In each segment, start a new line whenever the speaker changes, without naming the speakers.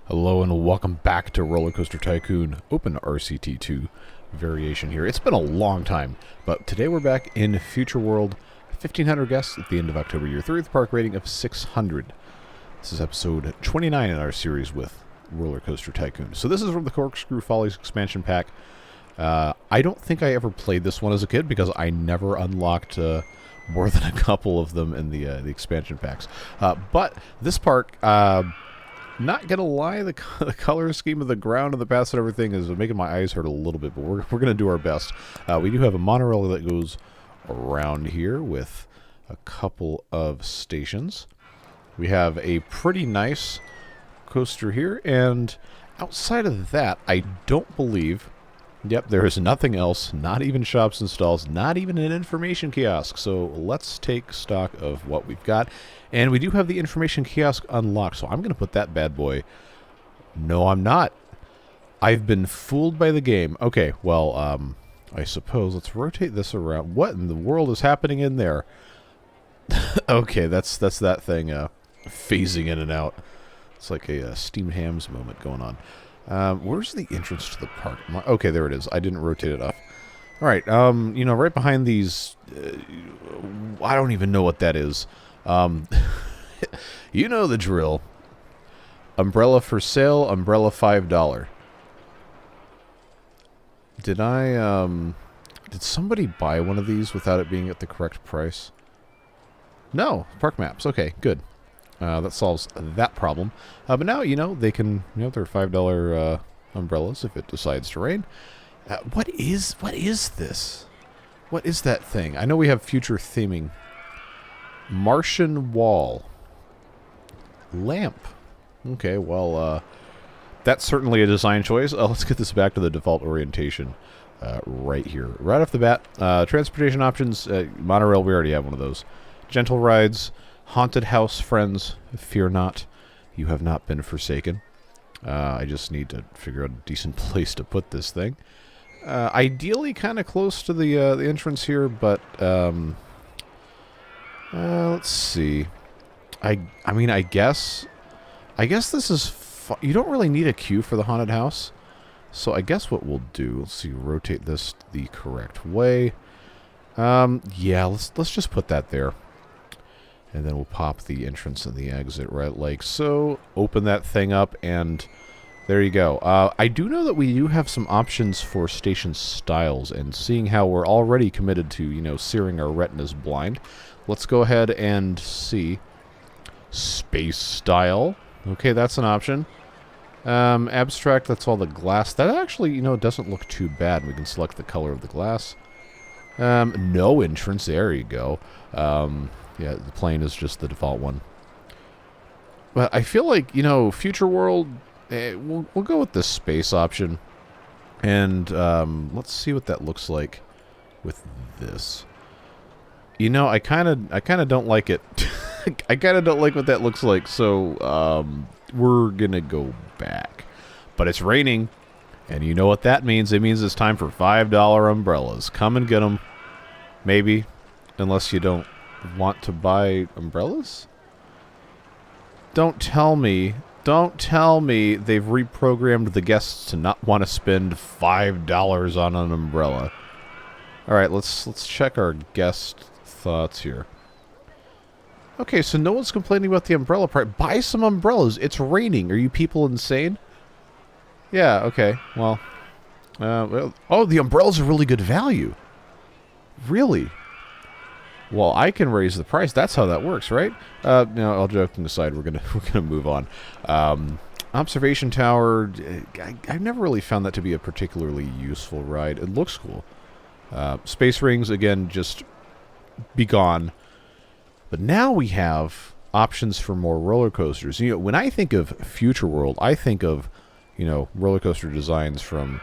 Hello and welcome back to RollerCoaster Tycoon Open RCT2 variation here. It's been a long time, but today we're back in Future World. 1,500 guests at the end of October Year 3 with a park rating of 600. This is episode 29 in our series with RollerCoaster Tycoon. So this is from the Corkscrew Follies expansion pack. I don't think I ever played this one as a kid because I never unlocked more than a couple of them in the expansion packs. But this park... not gonna lie, the color scheme of the ground and the paths and everything is making my eyes hurt a little bit, but we're gonna do our best. We do have a monorail that goes around here with a couple of stations. We have a pretty nice coaster here, and outside of that, I don't believe... Yep, there is nothing else, not even shops and stalls, not even an information kiosk. So let's take stock of what we've got. And we do have the information kiosk unlocked, so I'm going to put that bad boy... No, I'm not. I've been fooled by the game. Okay, well, I suppose let's rotate this around. What in the world is happening in there? Okay, that's that thing phasing in and out. It's like a steamed hams moment going on. Where's the entrance to the park? Okay, there it is. I didn't rotate it off. All right, you know, right behind these, I don't even know what that is. You know the drill. Umbrella for sale, umbrella $5. Did somebody buy one of these without it being at the correct price? No, park maps. Okay, good. That solves that problem. But now, you know, they can, you know, they're $5 umbrellas if it decides to rain. What is this? What is that thing? I know we have future theming. Martian wall. Lamp. Okay, well, that's certainly a design choice. Let's get this back to the default orientation right here. Right off the bat, transportation options, monorail, we already have one of those. Gentle rides. Haunted house, friends, fear not. You have not been forsaken. I just need to figure out a decent place to put this thing. Ideally kind of close to the entrance here, but let's see. I mean, I guess this is... You don't really need a queue for the haunted house. So I guess what we'll do... Let's see, rotate this the correct way. Yeah, let's just put that there. And then we'll pop the entrance and the exit right like so. Open that thing up, and there you go. I do know that we do have some options for station styles, and seeing how we're already committed to, you know, searing our retinas blind, let's go ahead and see. Space style. Okay, that's an option. Abstract, that's all the glass. That actually, you know, doesn't look too bad. We can select the color of the glass. No entrance, there you go. Yeah, the plane is just the default one. But I feel like, you know, Future World, we'll go with the space option. And let's see what that looks like with this. You know, I kind of don't like it. I kind of don't like what that looks like, so we're going to go back. But it's raining, and you know what that means. It means it's time for $5 umbrellas. Come and get them. Maybe, unless you don't want to buy umbrellas? Don't tell me they've reprogrammed the guests to not want to spend $5 on an umbrella. Alright, let's check our guest thoughts here. Okay, so no one's complaining about the umbrella price. Buy some umbrellas. It's raining. Are you people insane? Yeah, okay. Well, oh, the umbrellas are really good value. Really? Well, I can raise the price. That's how that works, right? No, all joking aside, we're gonna move on. Observation tower. I've never really found that to be a particularly useful ride. It looks cool. Space rings, again, just be gone. But now we have options for more roller coasters. You know, when I think of Future World, I think of, you know, roller coaster designs from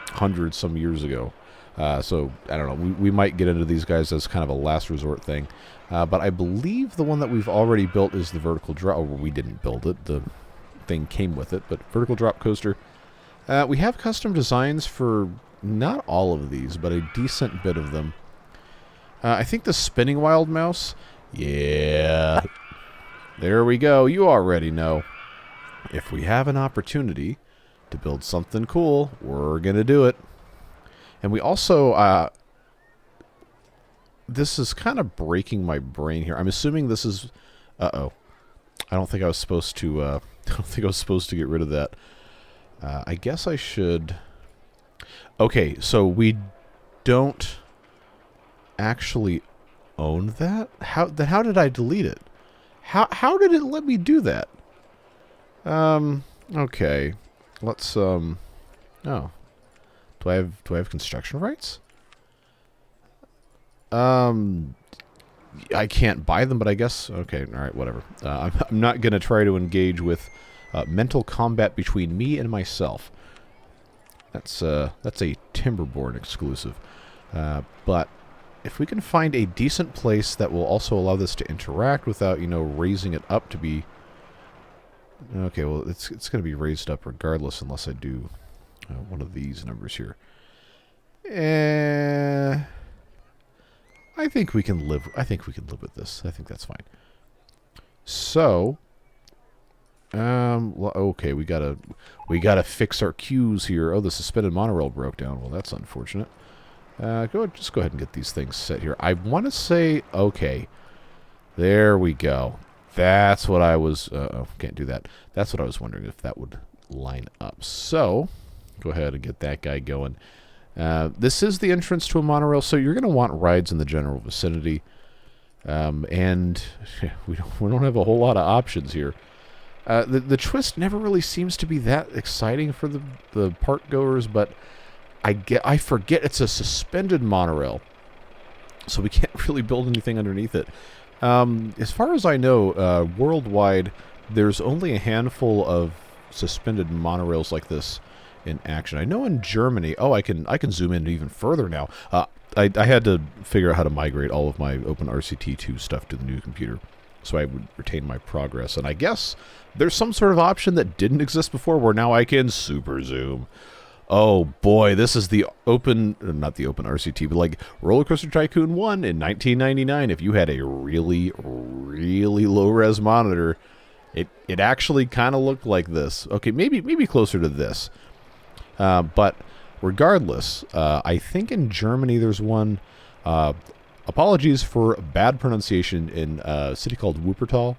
hundreds some years ago. So, I don't know, we might get into these guys as kind of a last resort thing. But I believe the one that we've already built is the vertical drop. Oh, we didn't build it. The thing came with it. But vertical drop coaster. We have custom designs for not all of these, but a decent bit of them. I think the spinning wild mouse. Yeah. There we go. You already know. if we have an opportunity to build something cool, we're going to do it. And we also, this is kind of breaking my brain here. I'm assuming this is, I don't think I was supposed to, I don't think I was supposed to get rid of that. I guess I should. Okay, so we don't actually own that? How did I delete it? How did it let me do that? Okay. Let's oh. Do I have construction rights? I can't buy them, but I guess okay, all right, whatever. I'm not going to try to engage with mental combat between me and myself. That's a Timberborn exclusive. But if we can find a decent place that will also allow this to interact without, you know, raising it up to be... Okay, well, it's going to be raised up regardless unless I do one of these numbers here. I think we can live with this. I think that's fine. So, well, okay, we gotta fix our queues here. Oh, the suspended monorail broke down. Well, that's unfortunate. Just go ahead and get these things set here. I want to say, okay, there we go. That's what I was, can't do that. That's what I was wondering if that would line up. So, go ahead and get that guy going. This is the entrance to a monorail, so you're going to want rides in the general vicinity. And we don't have a whole lot of options here. The twist never really seems to be that exciting for the park goers, but I forget it's a suspended monorail, so we can't really build anything underneath it. As far as I know, worldwide, there's only a handful of suspended monorails like this in action. I know in Germany, I can zoom in even further now. I had to figure out how to migrate all of my OpenRCT2 stuff to the new computer so I would retain my progress. And I guess there's some sort of option that didn't exist before where now I can super zoom. Oh boy, this is the not the OpenRCT, but like RollerCoaster Tycoon 1 in 1999. If you had a really, really low-res monitor, it actually kind of looked like this. Okay, maybe closer to this. But regardless, I think in Germany there's one. Apologies for bad pronunciation in a city called Wuppertal.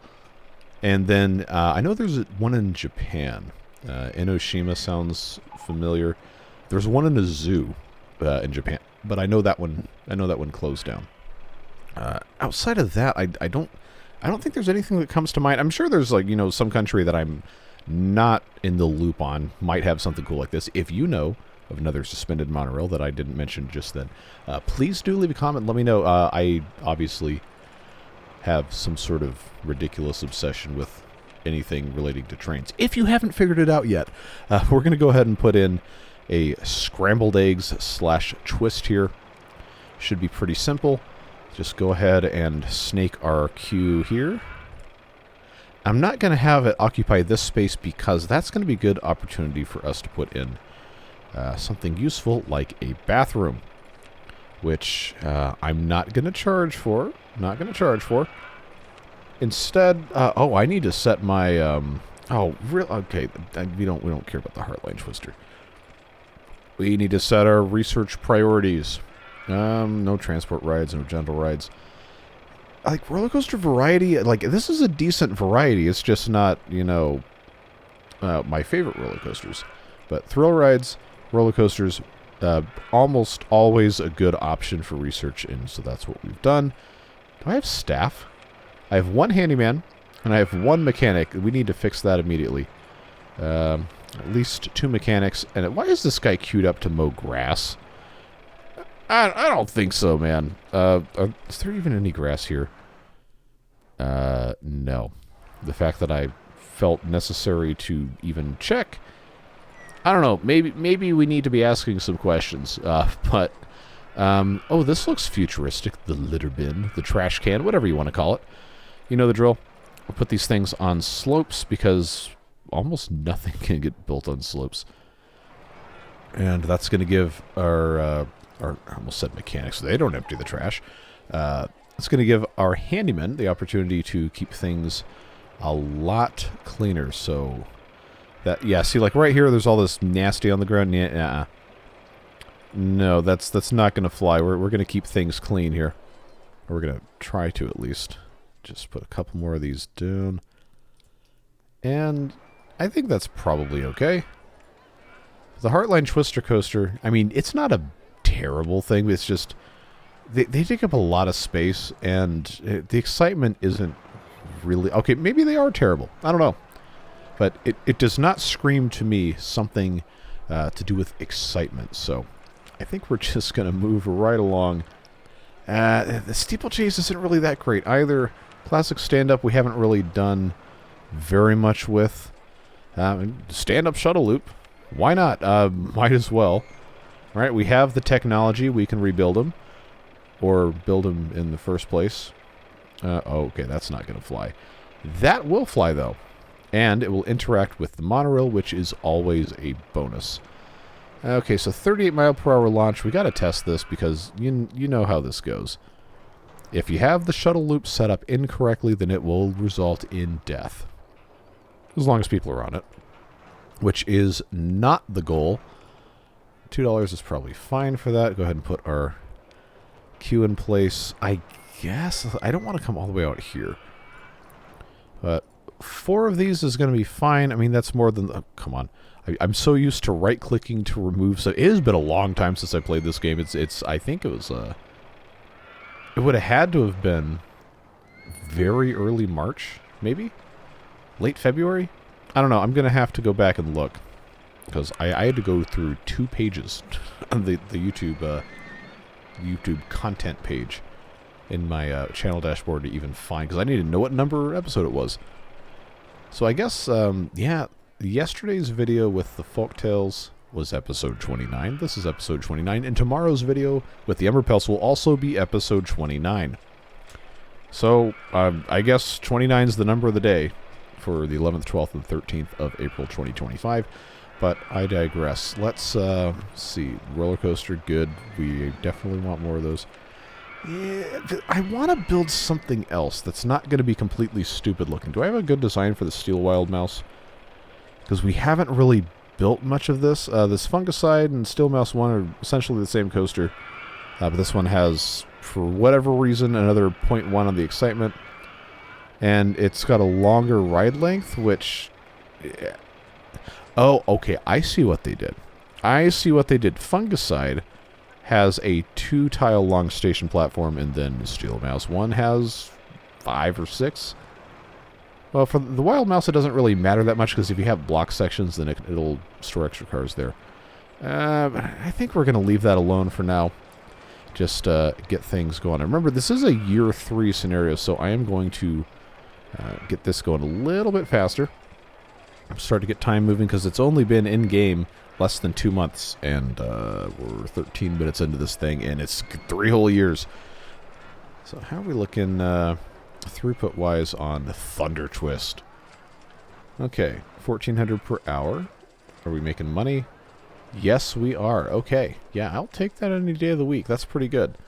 And then I know there's one in Japan. Enoshima sounds familiar. There's one in a zoo in Japan, but I know that one closed down. Outside of that, I don't think there's anything that comes to mind. I'm sure there's like, you know, some country that I'm not in the loop on might have something cool like this. If you know of another suspended monorail that I didn't mention just then, please do leave a comment. Let me know. I obviously have some sort of ridiculous obsession with anything relating to trains. If you haven't figured it out yet, we're going to go ahead and put in a scrambled eggs / twist here. Should be pretty simple. Just go ahead and snake our queue here. I'm not going to have it occupy this space because that's going to be a good opportunity for us to put in something useful like a bathroom, which I'm not going to charge for. Instead, I need to set my, okay, we don't care about the Heartline Twister. We need to set our research priorities. No transport rides, no gentle rides. Like, roller coaster variety, like, this is a decent variety. It's just not, you know, my favorite roller coasters. But thrill rides, roller coasters, almost always a good option for research, and so that's what we've done. Do I have staff? I have one handyman, and I have one mechanic. We need to fix that immediately. At least 2 mechanics. And why is this guy queued up to mow grass? I don't think so, man. Is there even any grass here? No. The fact that I felt necessary to even check, I don't know. Maybe we need to be asking some questions. But this looks futuristic. The litter bin, the trash can, whatever you want to call it. You know the drill. We'll put these things on slopes because almost nothing can get built on slopes. And that's going to give our I almost said mechanics. They don't empty the trash. It's going to give our handyman the opportunity to keep things a lot cleaner. So Yeah, see, like right here, there's all this nasty on the ground. Yeah, no, that's not going to fly. We're going to keep things clean here. Or we're going to try to, at least. Just put a couple more of these down. And I think that's probably okay. The Heartline Twister Coaster, I mean, it's not a terrible thing. It's just, they take up a lot of space, and the excitement isn't really... Okay, maybe they are terrible. I don't know. But it does not scream to me something to do with excitement. So I think we're just going to move right along. The steeplechase isn't really that great either. Classic stand-up we haven't really done very much with. Stand-up shuttle loop. Why not? Might as well. All right, we have the technology. We can rebuild them. Or build them in the first place. Okay, that's not going to fly. That will fly, though. And it will interact with the monorail, which is always a bonus. Okay, so 38 mile per hour launch. We got to test this because you know how this goes. If you have the shuttle loop set up incorrectly, then it will result in death. As long as people are on it. Which is not the goal. $2 is probably fine for that. Go ahead and put our queue in place. I guess I don't want to come all the way out here. But 4 of these is going to be fine. I mean, that's more than... Oh, come on. I'm so used to right-clicking to remove... So it has been a long time since I played this game. I think it was... It would have had to have been very early March, maybe? Late February? I don't know. I'm going to have to go back and look. Because I had to go through 2 pages on the YouTube content page in my channel dashboard to even find... Because I needed to know what number episode it was. So I guess, yeah, yesterday's video with the folktales was episode 29. This is episode 29. And tomorrow's video with the Ember Pelts will also be episode 29. So, I guess 29 is the number of the day for the 11th, 12th, and 13th of April 2025. But I digress. Let's see. Roller coaster, good. We definitely want more of those. Yeah, I want to build something else that's not going to be completely stupid looking. Do I have a good design for the Steel Wild Mouse? Because we haven't really built much of this. This Fungicide and Steel Mouse 1 are essentially the same coaster. But this one has, for whatever reason, another 0.1 on the excitement. And it's got a longer ride length, which... Yeah. Oh, okay. I see what they did. Fungicide has a 2-tile long station platform, and then Steel Mouse 1 has 5 or 6. Well, for the Wild Mouse, it doesn't really matter that much, because if you have block sections, then it'll store extra cars there. I think we're going to leave that alone for now. Just get things going. And remember, this is a year 3 scenario, so I am going to get this going a little bit faster. I'm starting to get time moving, because it's only been in-game less than 2 months, and we're 13 minutes into this thing, and it's 3 whole years. So how are we looking throughput-wise on the Thunder Twist? Okay, 1,400 per hour. Are we making money? Yes, we are. Okay, yeah, I'll take that any day of the week. That's pretty good.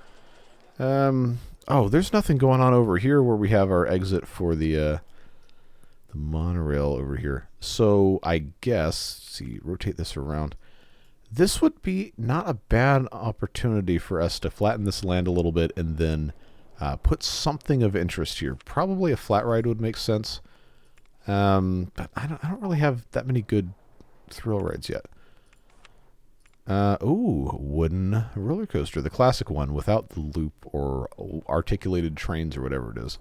Oh, there's nothing going on over here where we have our exit for the monorail over here. So I guess, let's see, rotate this around. This would be not a bad opportunity for us to flatten this land a little bit and then put something of interest here. Probably a flat ride would make sense. But I don't really have that many good thrill rides yet. Ooh, wooden roller coaster, the classic one without the loop or articulated trains or whatever it is.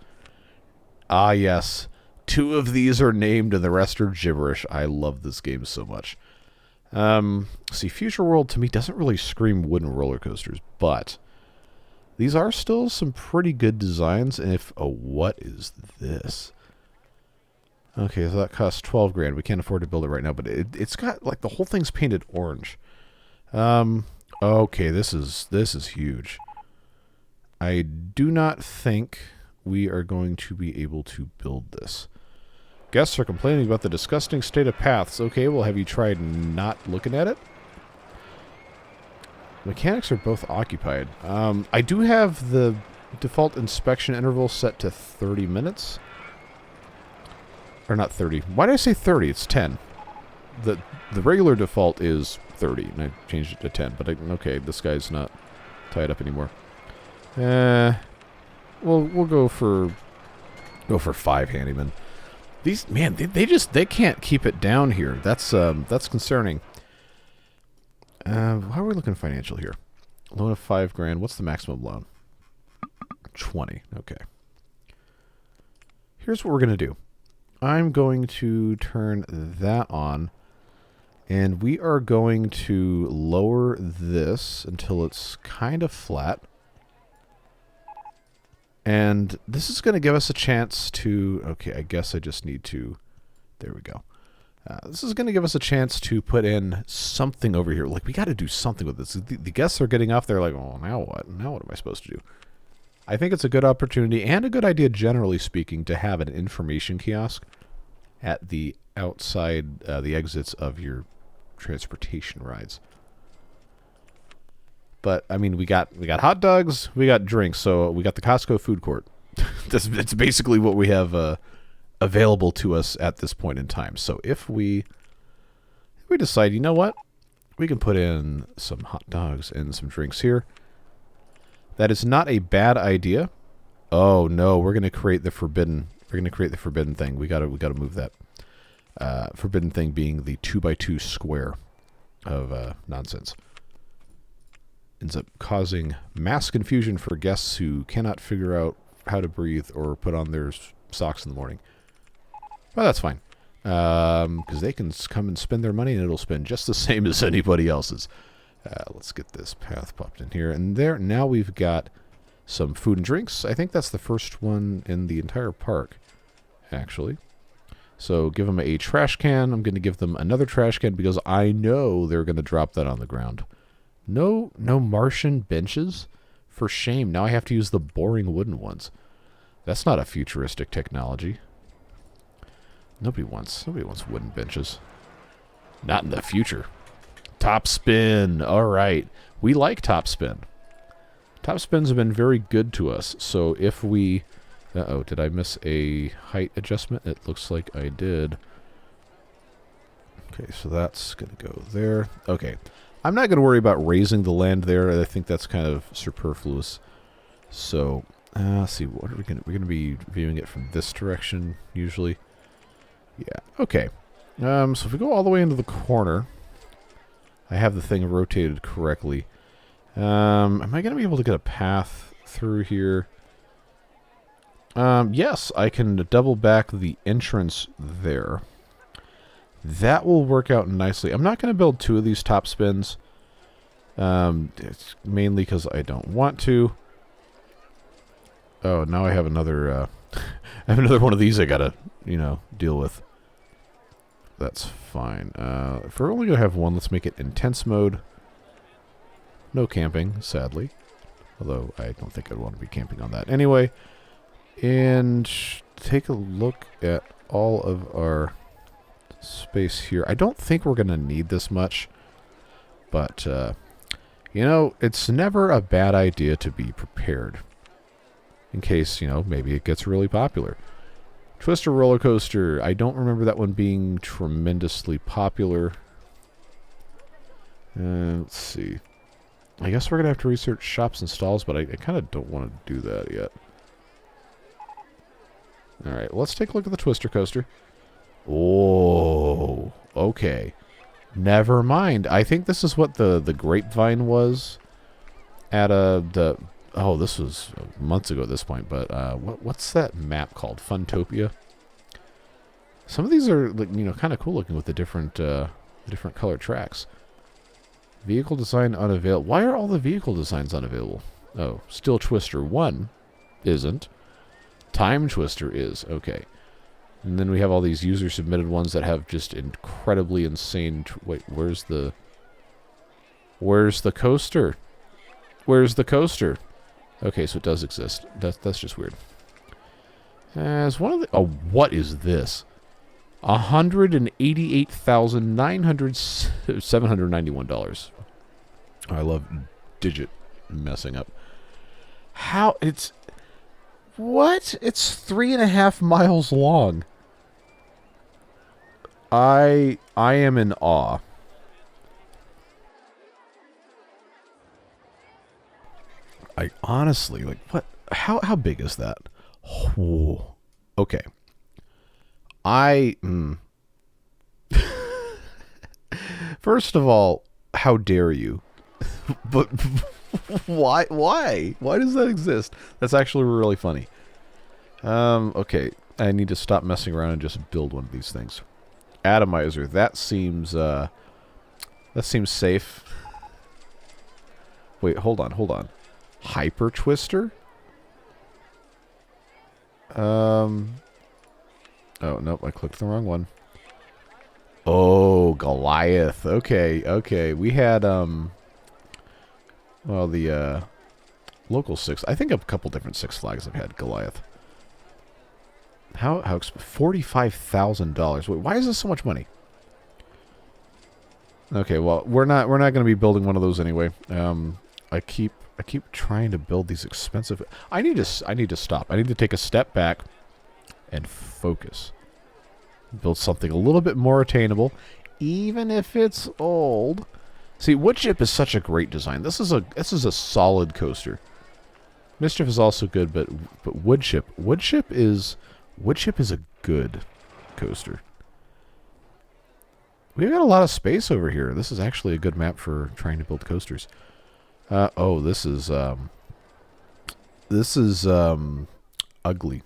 Ah, yes. 2 of these are named and the rest are gibberish. I love this game so much. See, Future World to me doesn't really scream wooden roller coasters, but these are still some pretty good designs. And what is this? Okay, so that costs 12 grand. We can't afford to build it right now, but it's got, like, the whole thing's painted orange. Okay, this is huge. I do not think we are going to be able to build this. Guests are complaining about the disgusting state of paths. Okay, well, have you tried not looking at it? Mechanics are both occupied. I do have the default inspection interval set to 30 minutes. Or not 30. Why did I say 30? It's 10. the regular default is 30, and I changed it to 10. But okay, this guy's not tied up anymore. We'll go for 5 handymen. These man, they can't keep it down here. That's concerning. How are we looking financial here? Loan of $5,000. What's the maximum loan? 20. Okay. Here's what we're gonna do. I'm going to turn that on, and we are going to lower this until it's kind of flat. And this is going to give us a chance to... Okay, I guess I just need to... There we go. This is going to give us a chance to put in something over here. Like, we got to do something with this. The guests are getting off there like, oh, now what? Now what am I supposed to do? I think it's a good opportunity and a good idea, generally speaking, to have an information kiosk at the outside, the exits of your transportation rides. But, I mean, we got hot dogs, we got drinks, so we got the Costco food court. That's basically what we have available to us at this point in time. So if we decide, you know what, we can put in some hot dogs and some drinks here. That is not a bad idea. Oh no, we're gonna create the forbidden. We're gonna create the forbidden thing. We gotta move that. Forbidden thing being the 2x2 square of nonsense. Ends up causing mass confusion for guests who cannot figure out how to breathe or put on their socks in the morning. Well, that's fine. Because they can come and spend their money and it'll spend just the same as anybody else's. Let's get this path popped in here. And there, now we've got some food and drinks. I think that's the first one in the entire park, actually. So give them a trash can. I'm going to give them another trash can because I know they're going to drop that on the ground. No Martian benches? For shame. Now I have to use the boring wooden ones. That's not a futuristic technology. Nobody wants wooden benches. Not in the future. Top spin. All right. We like top spin. Top spins have been very good to us. So if we... Uh-oh, did I miss a height adjustment? It looks like I did. Okay, so that's going to go there. Okay. I'm not going to worry about raising the land there. I think that's kind of superfluous. So, let's see. What are we going to... We're going to be viewing it from this direction, usually. Yeah, okay. So if we go all the way into the corner... I have the thing rotated correctly. Am I going to be able to get a path through here? Yes, I can double back the entrance there. That will work out nicely. I'm not going to build 2 of these top spins. It's mainly because I don't want to. Oh, now I have another... I have another one of these I got to, deal with. That's fine. If we're only going to have one, let's make it intense mode. No camping, sadly. Although, I don't think I'd want to be camping on that. Anyway, and take a look at all of our space here. I don't think we're going to need this much. But, it's never a bad idea to be prepared. In case, maybe it gets really popular. Twister roller coaster. I don't remember that one being tremendously popular. Let's see. I guess we're going to have to research shops and stalls, but I kind of don't want to do that yet. Alright, let's take a look at the Twister coaster. Oh, okay. Never mind. I think this is what the grapevine was at Oh, this was months ago at this point, but what's that map called? Funtopia? Some of these are, kind of cool looking with the different color tracks. Vehicle design unavailable. Why are all the vehicle designs unavailable? Oh, Still Twister 1 isn't. Time Twister is. Okay. And then we have all these user-submitted ones that have just incredibly insane... Wait, where's the coaster? Where's the coaster? Okay, so it does exist. That's just weird. As one of the... Oh, what is this? $188,791. I love digit messing up. How? It's... What? It's 3.5 miles long. I am in awe. I honestly, like, what? How big is that? Oh, okay. First of all, how dare you? But why? Why does that exist? That's actually really funny. Okay. I need to stop messing around and just build one of these things. Atomizer. That seems safe. Wait, hold on. Hyper Twister? Oh, nope, I clicked the wrong one. Oh, Goliath. Okay. We had, well, the, local Six. I think a couple different Six Flags have had Goliath. How $45,000. Wait, why is this so much money? Okay, well, we're not going to be building one of those anyway. I keep trying to build these expensive. I need to stop. I need to take a step back and focus. Build something a little bit more attainable, even if it's old. See, Woodchip is such a great design. This is a solid coaster. Mischief is also good, but Woodchip is a good coaster. We've got a lot of space over here. This is actually a good map for trying to build coasters. Oh, this is ugly.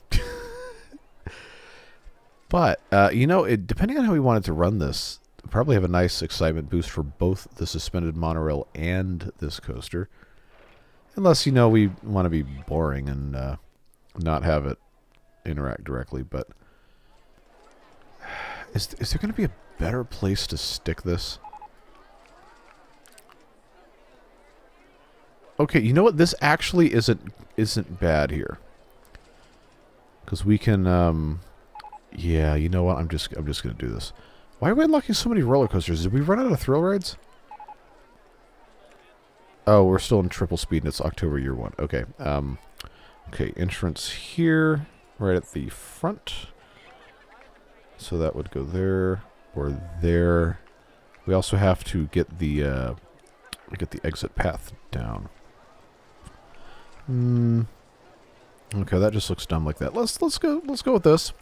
But, you know, depending on how we wanted to run this, probably have a nice excitement boost for both the suspended monorail and this coaster. Unless, you know, we want to be boring and not have it interact directly. But is there going to be a better place to stick this? Okay, you know what? This actually isn't bad here. Because we can, yeah, you know what? I'm just going to do this. Why are we unlocking so many roller coasters? Did we run out of thrill rides? Oh, we're still in triple speed and it's October year 1. Okay. Okay, entrance here, right at the front. So that would go there or there. We also have to get the exit path down. Okay, that just looks dumb like that. Let's go with this.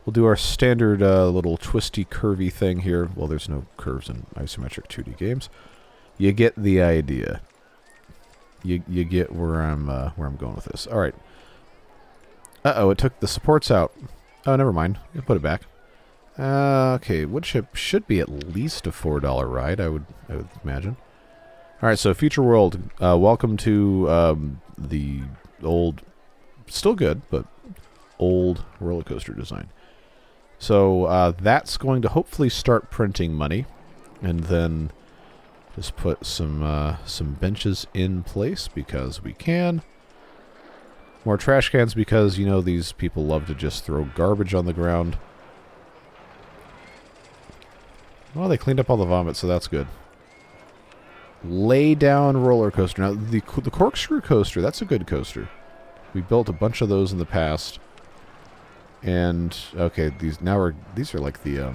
We'll do our standard little twisty, curvy thing here. Well, there's no curves in isometric 2D games. You get the idea. You get where I'm going with this. All right. Uh-oh, it took the supports out. Oh, never mind. You put it back. Okay, Woodchip should be at least a $4 ride, I would imagine. All right, so Future World. Welcome to the old, still good, but old roller coaster design. So that's going to hopefully start printing money, and then just put some benches in place because we can. More trash cans because, you know, these people love to just throw garbage on the ground. Well, they cleaned up all the vomit, so that's good. Lay down roller coaster. Now, the corkscrew coaster, that's a good coaster. We built a bunch of those in the past. And, okay, these are like the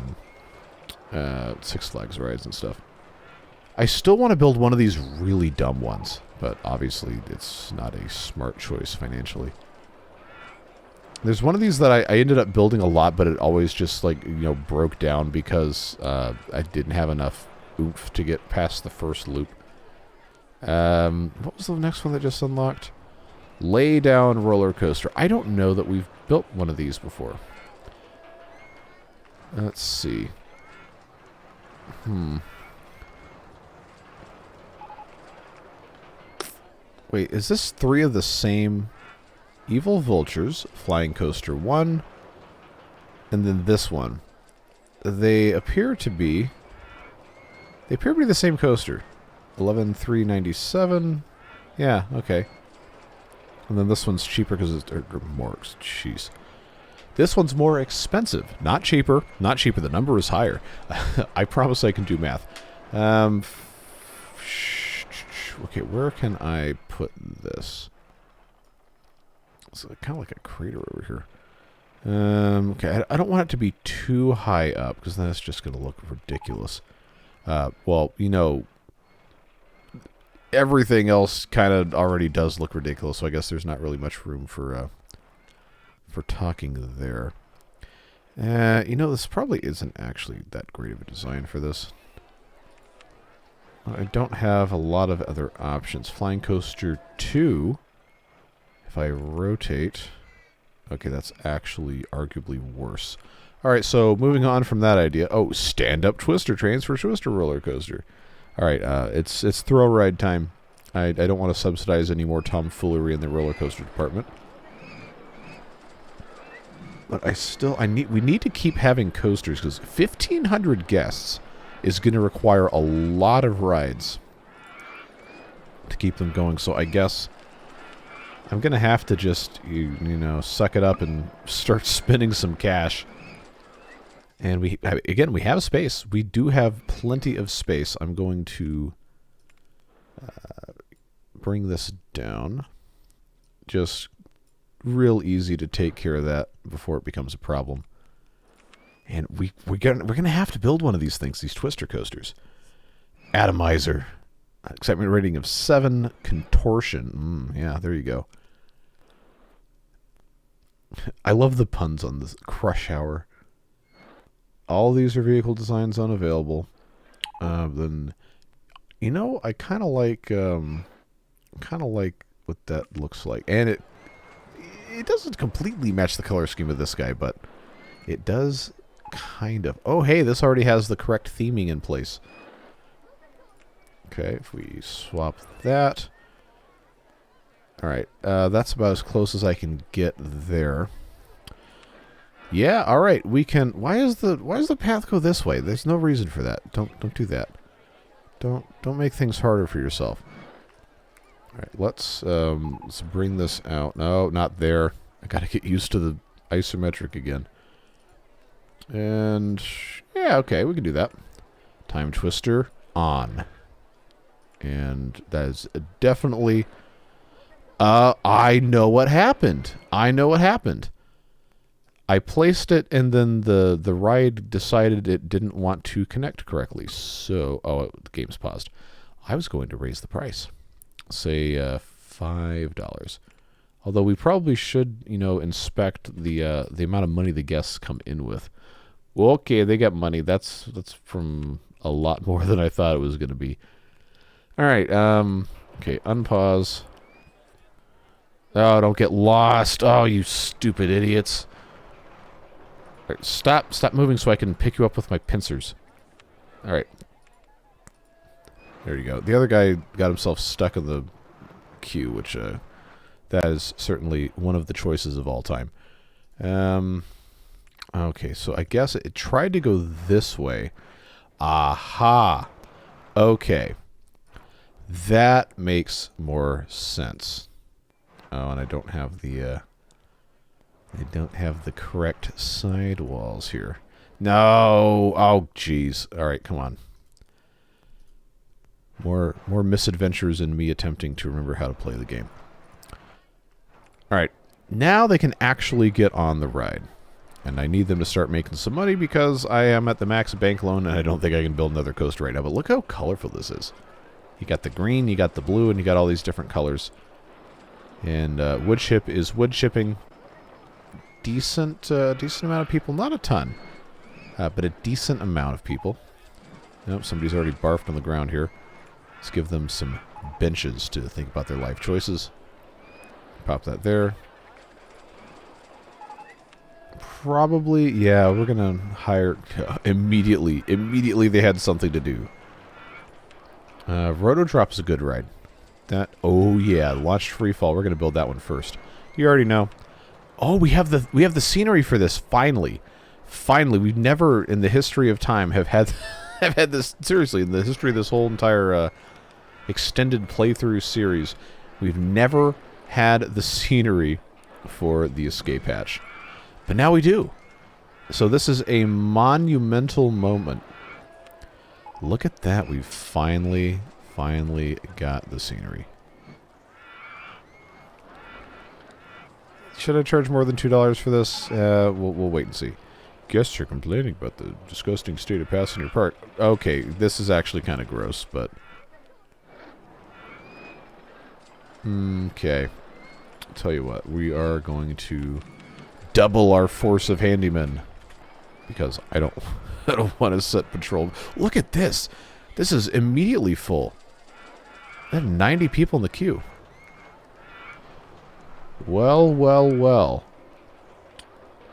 Six Flags rides and stuff. I still want to build one of these really dumb ones, but obviously it's not a smart choice financially. There's one of these that I ended up building a lot, but it always just, like, you know, broke down because I didn't have enough oomph to get past the first loop. What was the next one that just unlocked? Lay down roller coaster. I don't know that we've built one of these before. Let's see. Wait, is this 3 of the same? Evil Vultures, Flying Coaster 1, and then this one. They appear to be the same coaster. 11,397. Yeah, okay. And then this one's cheaper because it's more. Jeez, this one's more expensive. Not cheaper. Not cheaper. The number is higher. I promise I can do math. Okay, where can I put this? It's kind of like a crater over here. Okay, I don't want it to be too high up, because then it's just going to look ridiculous. Well, you know, everything else kind of already does look ridiculous, so I guess there's not really much room for talking there. You know, this probably isn't actually that great of a design for this. I don't have a lot of other options. Flying Coaster 2, if I rotate... Okay, that's actually arguably worse. Alright, so moving on from that idea. Oh, stand-up twister trains for twister roller coaster. Alright, it's thrill ride time. I don't want to subsidize any more tomfoolery in the roller coaster department. But we need to keep having coasters, because 1,500 guests is going to require a lot of rides to keep them going. So I guess I'm going to have to just, you know, suck it up and start spending some cash. And we have space. We do have plenty of space. I'm going to bring this down. Just real easy to take care of that before it becomes a problem. And we're gonna have to build one of these things, these twister coasters. Atomizer. Excitement rating of 7. Contortion. Yeah, there you go. I love the puns on this. Crush Hour. All these are vehicle designs unavailable. Then, you know, I kind of like what that looks like, and it doesn't completely match the color scheme of this guy, but it does kind of. Oh, hey, this already has the correct theming in place. Okay, if we swap that. All right, that's about as close as I can get there. Yeah, all right, we can. Why does the path go this way? There's no reason for that. Don't do that. Don't make things harder for yourself. All right, let's bring this out. No, not there. I gotta get used to the isometric again. And yeah, okay, we can do that. Time twister on. And that is definitely. I know what happened. I placed it, and then the ride decided it didn't want to connect correctly. So, the game's paused. I was going to raise the price, say $5. Although we probably should, you know, inspect the amount of money the guests come in with. Well, okay, they got money. That's from a lot more than I thought it was going to be. All right. Okay, unpause. Oh, don't get lost. Oh, you stupid idiots. All right, stop moving so I can pick you up with my pincers. All right. There you go. The other guy got himself stuck in the queue, which that is certainly one of the choices of all time. Okay, so I guess it tried to go this way. Aha. Okay. That makes more sense. Oh, and I don't have the correct sidewalls here. No. Oh, jeez. All right, come on. More misadventures in me attempting to remember how to play the game. All right. Now they can actually get on the ride. And I need them to start making some money because I am at the max bank loan and I don't think I can build another coaster right now. But look how colorful this is. You got the green, you got the blue, and you got all these different colors. And wood chip is wood chipping. Decent amount of people. Not a ton, but a decent amount of people. Nope, somebody's already barfed on the ground here. Let's give them some benches to think about their life choices. Pop that there. Probably, yeah, we're going to hire immediately. Immediately they had something to do. Rotodrop's a good ride. Oh yeah, launched free fall. We're going to build that one first. You already know. Oh, we have the scenery for this. Finally, we've never in the history of time have had this. Seriously, in the history of this whole entire extended playthrough series, we've never had the scenery for the escape hatch, but now we do. So this is a monumental moment. Look at that. We've finally got the scenery. Should I charge more than $2 for this? We'll wait and see. Guess you're complaining about the disgusting state of passenger park. Okay, this is actually kind of gross, but... Okay. I'll tell you what, we are going to double our force of handymen. Because I don't want to set patrol. Look at this! This is immediately full. I have 90 people in the queue. Well, well, well.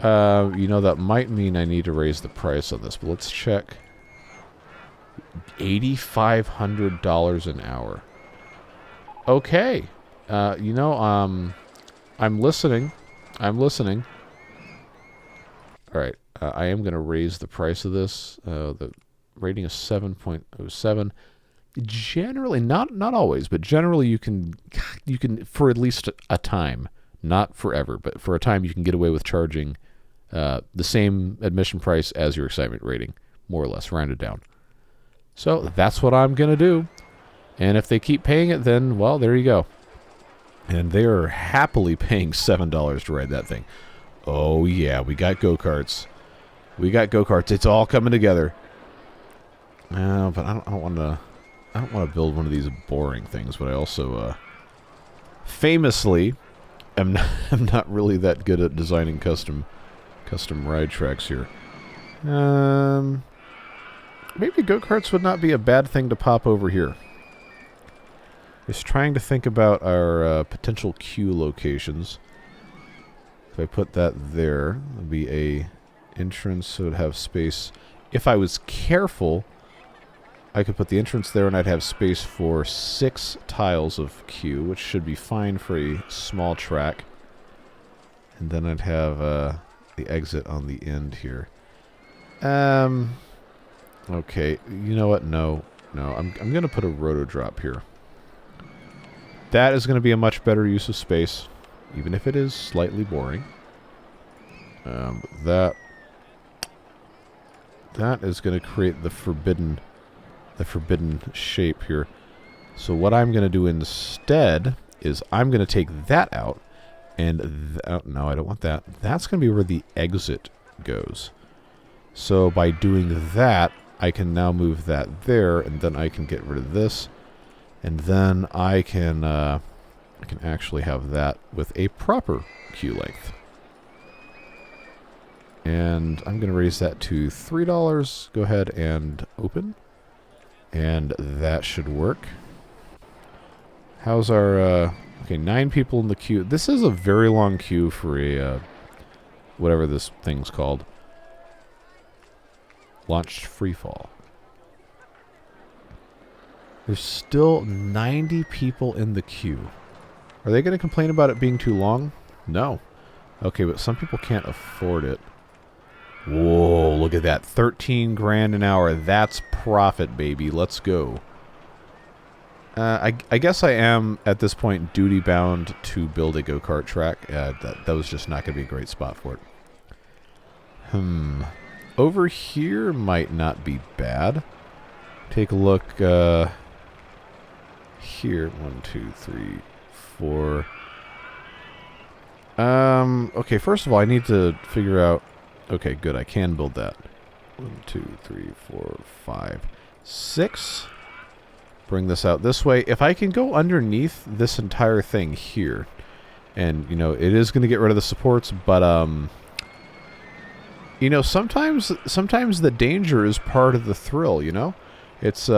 You know, that might mean I need to raise the price on this, but let's check. $8,500 an hour. Okay. You know, I'm listening. I'm listening. Alright, I am going to raise the price of this. The rating is 7.07. Generally, not always, but generally you can, for at least a time, not forever, but for a time you can get away with charging the same admission price as your excitement rating, more or less, rounded down. So that's what I'm going to do. And if they keep paying it, then, well, there you go. And they are happily paying $7 to ride that thing. Oh, yeah, we got go-karts. We got go-karts. It's all coming together. But I don't want to build one of these boring things, but I also famously am not really that good at designing custom ride tracks here. Maybe go-karts would not be a bad thing to pop over here. Just trying to think about our potential queue locations. If I put that there, it would be a entrance, so it would have space. If I was careful, I could put the entrance there and I'd have space for 6 tiles of queue, which should be fine for a small track. And then I'd have the exit on the end here. Okay, you know what? No. I'm going to put a roto drop here. That is going to be a much better use of space, even if it is slightly boring. That is going to create the forbidden shape here. So what I'm going to do instead is I'm going to take that out, and no, I don't want that. That's going to be where the exit goes. So by doing that, I can now move that there, and then I can get rid of this. And then I can actually have that with a proper queue length. And I'm going to raise that to $3. Go ahead and open. And that should work. How's our... okay, 9 people in the queue. This is a very long queue for a... whatever this thing's called. Launched freefall. There's still 90 people in the queue. Are they going to complain about it being too long? No. Okay, but some people can't afford it. Whoa, look at that. 13 grand an hour. That's profit, baby. Let's go. I guess I am, at this point, duty-bound to build a go-kart track. That was just not going to be a great spot for it. Over here might not be bad. Take a look... here, 1, 2, 3, 4. Okay, first of all, I need to figure out... Okay, good, I can build that. 1, 2, 3, 4, 5, 6. Bring this out this way. If I can go underneath this entire thing here, and, you know, it is going to get rid of the supports, but, you know, sometimes the danger is part of the thrill, you know? It's,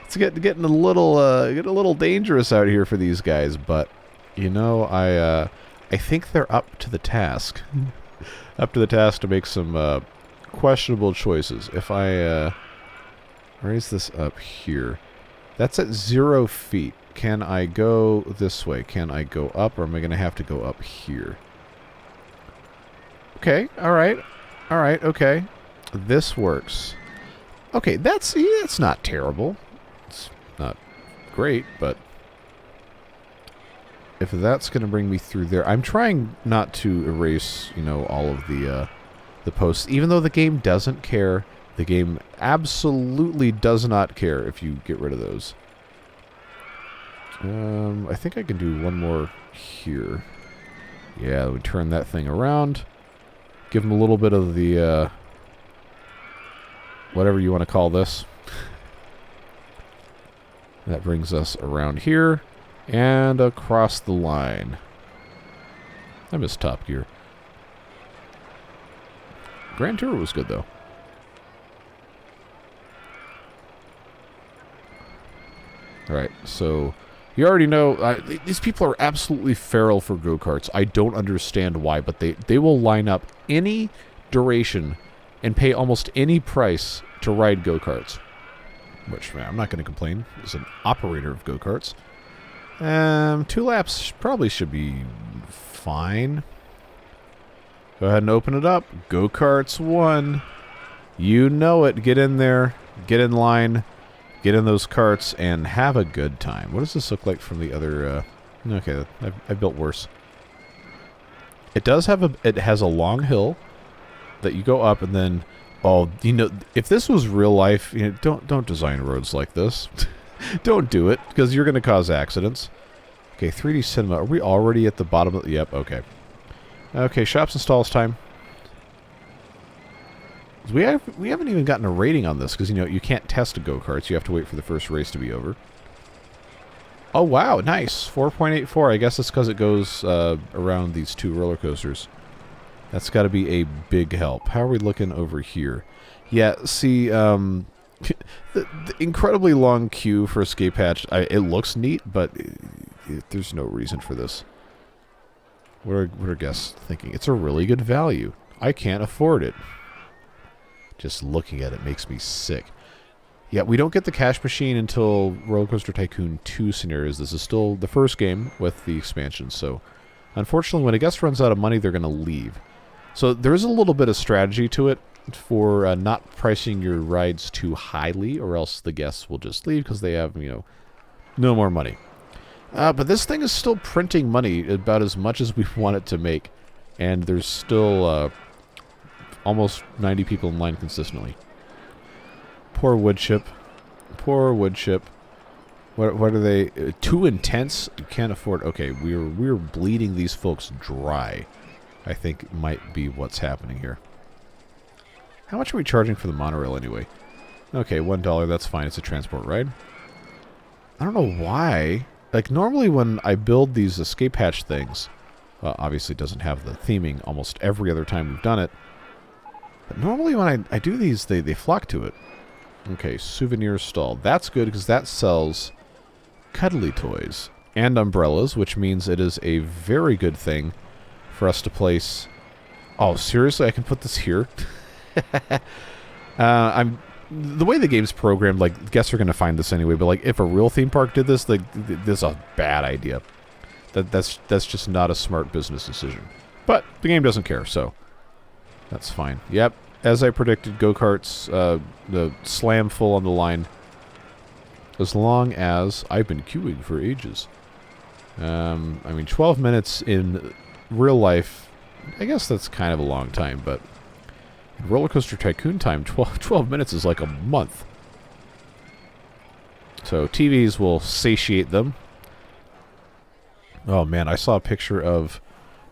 it's getting a little dangerous out here for these guys, but you know, I think they're up to the task. Up to the task to make some questionable choices. If I raise this up here, that's at 0 feet. Can I go this way? Can I go up, or am I going to have to go up here? Okay, alright, okay. This works. Okay, that's not terrible. It's not great, but if that's going to bring me through there, I'm trying not to erase, you know, all of the posts, even though the game doesn't care. The game absolutely does not care if you get rid of those. I think I can do one more here. Yeah, we turn that thing around. Give them a little bit of the, whatever you want to call this. That brings us around here and across the line. I miss Top Gear. Grand Tour was good, though. Alright, so you already know, these people are absolutely feral for go-karts. I don't understand why, but they will line up any duration and pay almost any price to ride go-karts. Which, man, I'm not going to complain. As an operator of go-karts. 2 laps probably should be fine. Go ahead and open it up. Go-karts 1. You know it. Get in there. Get in line. Get in those carts and have a good time. What does this look like from the other... okay, I've built worse. It does have it has a long hill that you go up and then... Oh, you know, if this was real life, you know, don't design roads like this. Don't do it, because you're going to cause accidents. Okay, 3D Cinema. Are we already at the bottom of... Yep, okay. Okay, shops and stalls time. We haven't even gotten a rating on this, because, you know, you can't test a go-karts. You have to wait for the first race to be over. Oh, wow, nice. 4.84. I guess it's because it goes around these 2 roller coasters. That's got to be a big help. How are we looking over here? Yeah, see, the incredibly long queue for Escape Hatch, it looks neat, but there's no reason for this. What are guests thinking? It's a really good value. I can't afford it. Just looking at it makes me sick. Yeah, we don't get the cash machine until RollerCoaster Tycoon 2 scenarios. This is still the first game with the expansion, so unfortunately when a guest runs out of money, they're going to leave. So there's a little bit of strategy to it for not pricing your rides too highly, or else the guests will just leave because they have, you know, no more money. But this thing is still printing money about as much as we want it to make, and there's still almost 90 people in line consistently. Poor wood chip. Poor wood chip. What are they? Too intense? You can't afford... Okay, we're bleeding these folks dry. I think might be what's happening here. How much are we charging for the monorail anyway? Okay, $1. That's fine. It's a transport ride. I don't know why. Like, normally when I build these escape hatch things... Well, obviously it doesn't have the theming almost every other time we've done it. But normally when I do these, they flock to it. Okay, souvenir stall. That's good because that sells cuddly toys and umbrellas, which means it is a very good thing for us to place... Oh, seriously? I can put this here? The way the game's programmed, like, guests are going to find this anyway, but, like, if a real theme park did this, like, this is a bad idea. That's just not a smart business decision. But the game doesn't care, so that's fine. Yep, as I predicted, go-karts, the slam full on the line. As long as I've been queuing for ages. I mean, 12 minutes in real life, I guess that's kind of a long time, but in RollerCoaster Tycoon time, 12 minutes is like a month. So TVs will satiate them. Oh man, I saw a picture of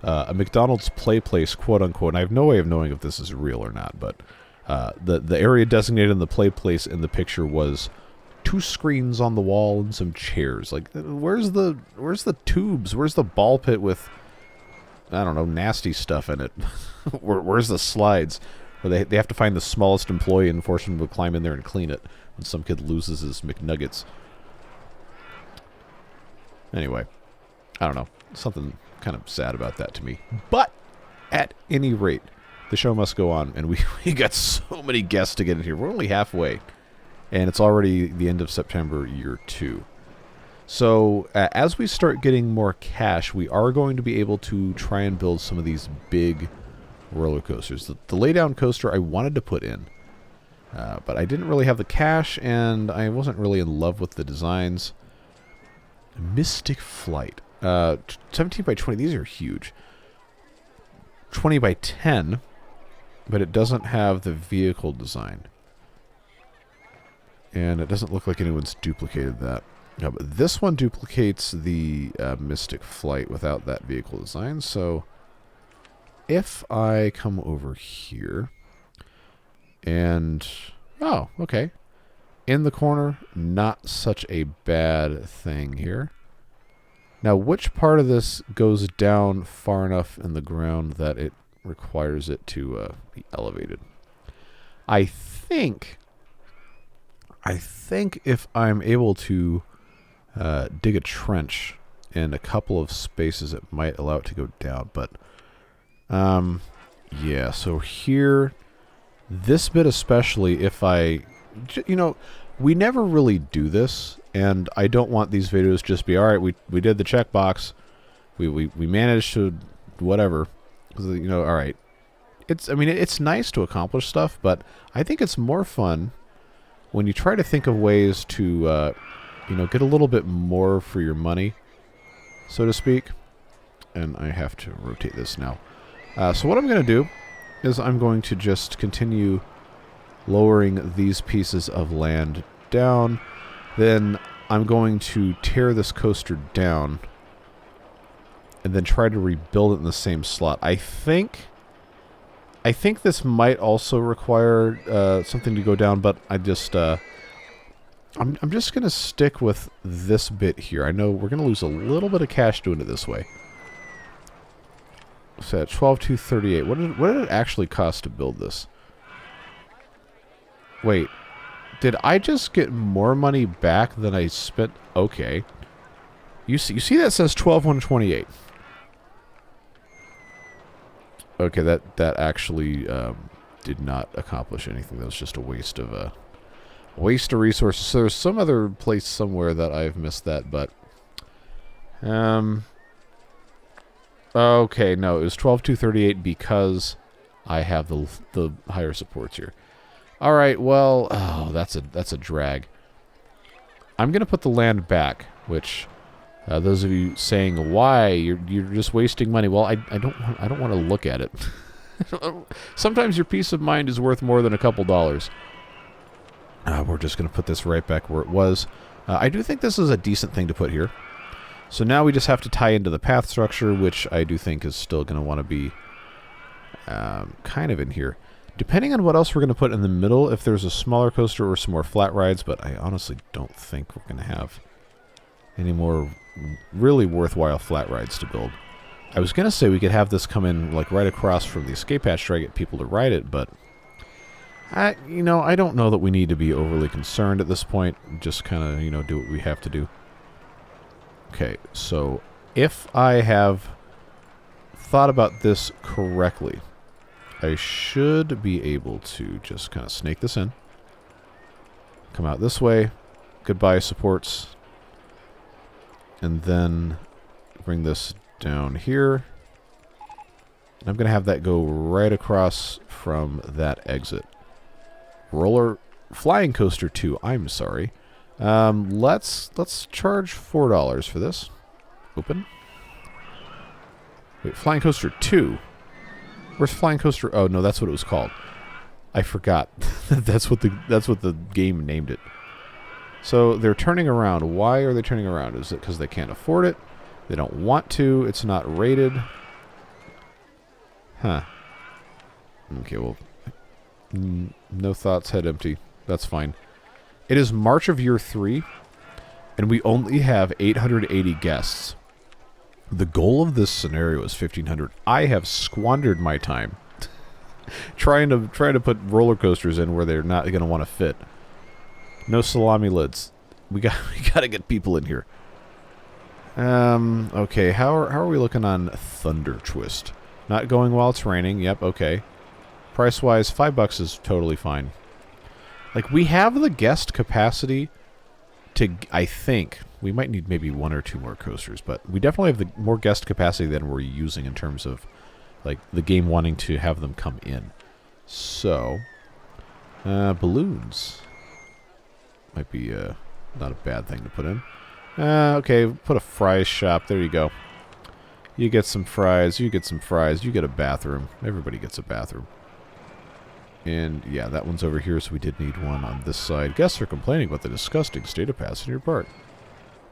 a McDonald's play place, quote unquote, and I have no way of knowing if this is real or not, but the area designated in the play place in the picture was 2 screens on the wall and some chairs. Like, where's the tubes? Where's the ball pit with, I don't know, nasty stuff in it? Where's the slides? Where they have to find the smallest employee and force him to climb in there and clean it when some kid loses his McNuggets. Anyway, I don't know. Something kind of sad about that to me. But, at any rate, the show must go on, and we got so many guests to get in here. We're only halfway, and it's already the end of September, year 2. So, as we start getting more cash, we are going to be able to try and build some of these big roller coasters. The laydown coaster I wanted to put in, but I didn't really have the cash, and I wasn't really in love with the designs. Mystic Flight. 17 by 20, these are huge. 20 by 10, but it doesn't have the vehicle design. And it doesn't look like anyone's duplicated that. No, but this one duplicates the Mystic Flight without that vehicle design, so if I come over here and... Oh, okay. In the corner, not such a bad thing here. Now, which part of this goes down far enough in the ground that it requires it to be elevated? I think if I'm able to dig a trench in a couple of spaces, it might allow it to go down. But, yeah, so here, this bit especially, if I... You know, we never really do this, and I don't want these videos just be, all right, we did the checkbox, we managed to whatever, you know, all right. I mean, it's nice to accomplish stuff, but I think it's more fun when you try to think of ways to, you know, get a little bit more for your money, so to speak. And I have to rotate this now. So what I'm going to do is I'm going to just continue lowering these pieces of land down. Then I'm going to tear this coaster down and then try to rebuild it in the same slot. I think this might also require something to go down, but I'm just going to stick with this bit here. I know we're going to lose a little bit of cash doing it this way. So at 12,238, what did it actually cost to build this? Wait, did I just get more money back than I spent? Okay. You see that says 12,128. Okay, that actually did not accomplish anything. That was just a waste of resources. So there's some other place somewhere that I've missed that, but okay, no, it was 12,238 because I have the higher supports here. All right, well, oh, that's a drag. I'm gonna put the land back, which those of you saying why you're just wasting money. Well, I don't want to look at it. Sometimes your peace of mind is worth more than a couple dollars. We're just gonna put this right back where it was. I do think this is a decent thing to put here. So now we just have to tie into the path structure, which I do think is still gonna want to be kind of in here. Depending on what else we're going to put in the middle, if there's a smaller coaster or some more flat rides, but I honestly don't think we're going to have any more really worthwhile flat rides to build. I was going to say we could have this come in like right across from the escape hatch to try to get people to ride it, but you know, I don't know that we need to be overly concerned at this point. Just kind of, you know, do what we have to do. Okay, so if I have thought about this correctly, I should be able to just kind of snake this in. Come out this way. Goodbye, supports. And then bring this down here. And I'm going to have that go right across from that exit. Flying Coaster 2, I'm sorry. Let's charge $4 for this. Open. Wait, Flying Coaster 2. Where's Flying Coaster? Oh no, that's what it was called. I forgot. that's what the game named it. So they're turning around. Why are they turning around? Is it because they can't afford it? They don't want to? It's not rated? Huh. Okay, well, no thoughts, head empty. That's fine. It is March of year 3, and we only have 880 guests. The goal of this scenario is 1,500. I have squandered my time trying to put roller coasters in where they're not going to want to fit. No salami lids. We got to get people in here. Okay, how are we looking on Thunder Twist? Not going while it's raining. Yep, okay. Price-wise, $5 is totally fine. Like, we have the guest capacity to, I think, we might need maybe 1 or 2 more coasters, but we definitely have the more guest capacity than we're using in terms of, like, the game wanting to have them come in. So, balloons might be not a bad thing to put in. Okay, put a fries shop. There you go. You get some fries, you get some fries, you get a bathroom. Everybody gets a bathroom. And, yeah, that one's over here, so we did need one on this side. Guests are complaining about the disgusting state of passenger park.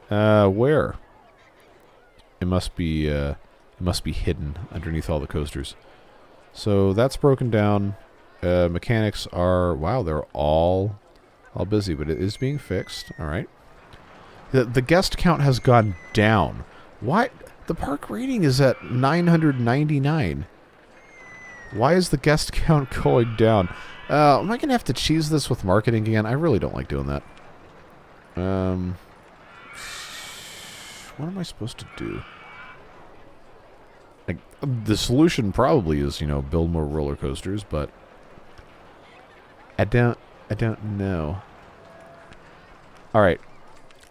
Where? It must be hidden underneath all the coasters. So that's broken down. Mechanics are, wow, they're all busy, but it is being fixed. All right. The guest count has gone down. Why? The park rating is at 999. Why is the guest count going down? Am I going to have to cheese this with marketing again? I really don't like doing that. What am I supposed to do? Like, the solution probably is, build more roller coasters, but I don't know. All right.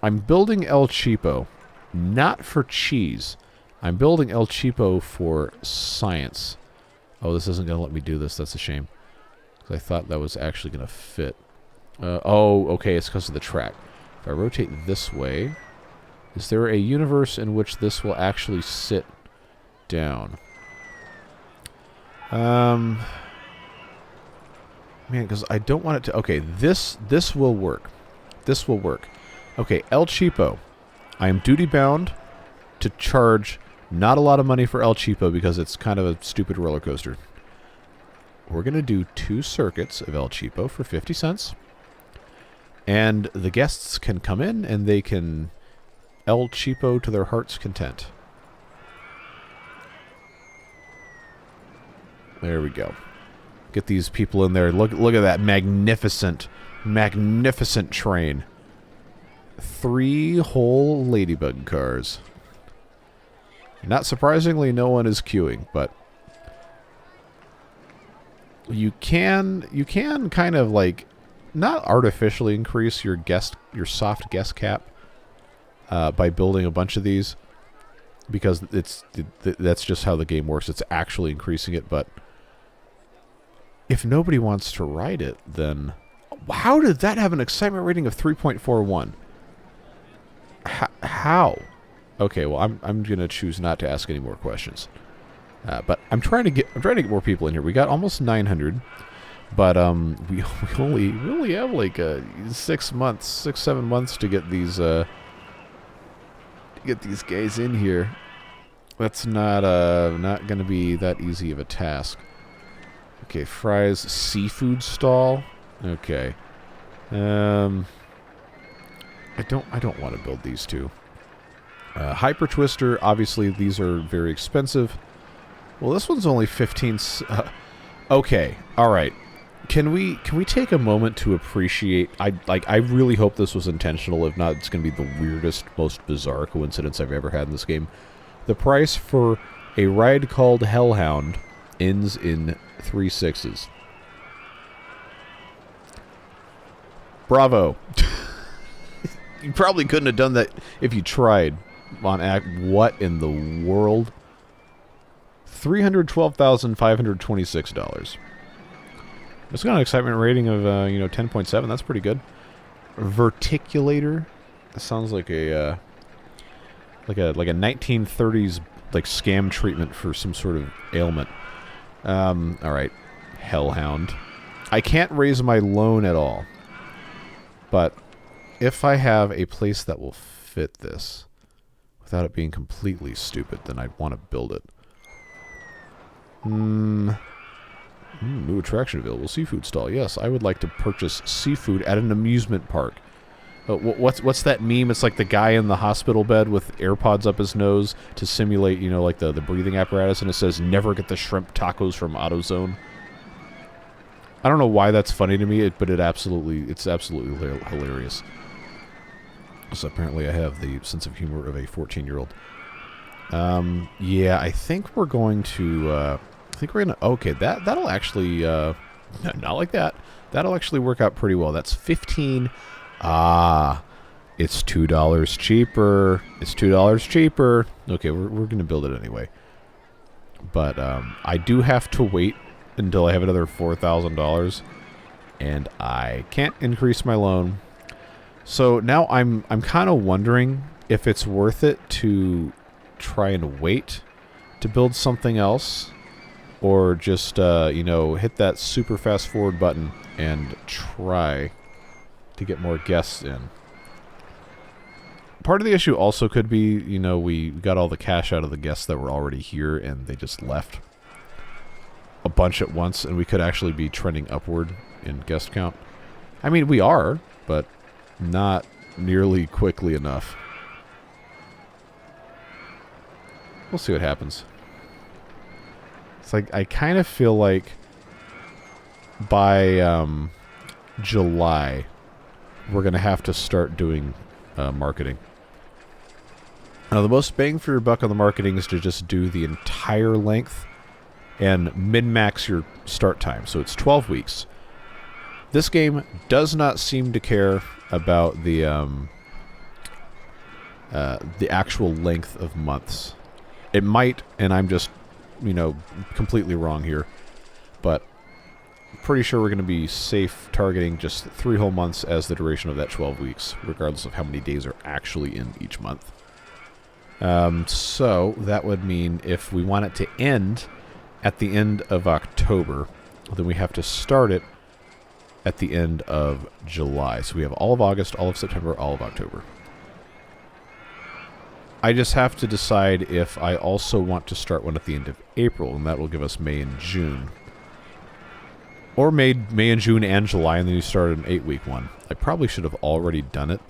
I'm building El Cheapo, not for cheese. I'm building El Cheapo for science. Oh, this isn't going to let me do this. That's a shame. Because I thought that was actually going to fit. Oh, okay. It's because of the track. If I rotate this way, is there a universe in which this will actually sit down? Man, because I don't want it to... Okay, this will work. This will work. Okay, El Cheapo. I am duty-bound to charge not a lot of money for El Cheapo because it's kind of a stupid roller coaster. We're going to do 2 circuits of El Cheapo for 50 cents. And the guests can come in and they can El Cheapo to their heart's content. There we go. Get these people in there. Look at that magnificent train. 3 whole ladybug cars. Not surprisingly, no one is queuing, but you can kind of like not artificially increase your soft guest cap by building a bunch of these, because that's just how the game works. It's actually increasing it, but if nobody wants to ride it, then how did that have an excitement rating of 3.41? How? Okay, well, I'm gonna choose not to ask any more questions. But I'm trying to get more people in here. We got almost 900, but we only have like 6 months, 6-7 months to get these guys in here. That's not gonna be that easy of a task. Okay, Fry's seafood stall. Okay. I don't want to build these two. Hyper Twister, obviously these are very expensive. Well, this one's only 15. Okay, all right. Can we take a moment to appreciate? I really hope this was intentional. If not, it's going to be the weirdest, most bizarre coincidence I've ever had in this game. The price for a ride called Hellhound ends in 3 6s. Bravo. You probably couldn't have done that if you tried. On what in the world? $312,526. It's got an excitement rating of 10.7. That's pretty good. Verticulator. That sounds like a 1930s like scam treatment for some sort of ailment. All right, Hellhound. I can't raise my loan at all, but if I have a place that will fit this without it being completely stupid, then I'd want to build it. New attraction available. Seafood stall. Yes, I would like to purchase seafood at an amusement park. What's that meme? It's like the guy in the hospital bed with AirPods up his nose to simulate, like the breathing apparatus, and it says, "Never get the shrimp tacos from AutoZone." I don't know why that's funny to me, but it's absolutely hilarious. So apparently I have the sense of humor of a 14-year-old. Yeah, I think we're going to... okay, that'll actually... not like that. That'll actually work out pretty well. That's 15... Ah, it's $2 cheaper. It's $2 cheaper. Okay, we're going to build it anyway. But I do have to wait until I have another $4,000. And I can't increase my loan. So now I'm kind of wondering if it's worth it to try and wait to build something else, or just hit that super fast forward button and try to get more guests in. Part of the issue also could be, we got all the cash out of the guests that were already here and they just left. a bunch at once, and we could actually be trending upward in guest count. I mean, we are, but not nearly quickly enough. We'll see what happens. It's like, I kind of feel like by July, we're going to have to start doing marketing. Now, the most bang for your buck on the marketing is to just do the entire length and min-max your start time. So it's 12 weeks. This game does not seem to care about the actual length of months. It might, and I'm just, you know, completely wrong here. But I'm pretty sure we're going to be safe targeting just 3 whole months as the duration of that 12 weeks, regardless of how many days are actually in each month. So that would mean if we want it to end at the end of October, then we have to start it at the end of July. So we have all of August, all of September, all of October. I just have to decide if I also want to start one at the end of April, and that will give us May and June. Or May and June and July, and then you start an 8-week one. I probably should have already done it.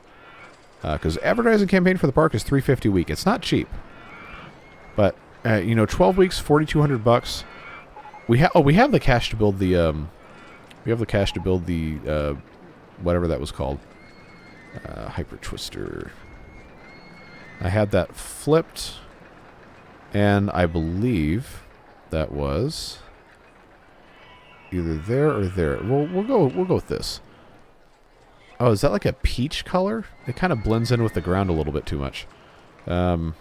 Because advertising campaign for the park is $350 a week. It's not cheap, but you know, 12 weeks, $4,200. We have the cash to build the whatever that was called, Hyper Twister. I had that flipped, and I believe that was either there or there. We'll go with this. Oh, is that like a peach color? It kind of blends in with the ground a little bit too much. And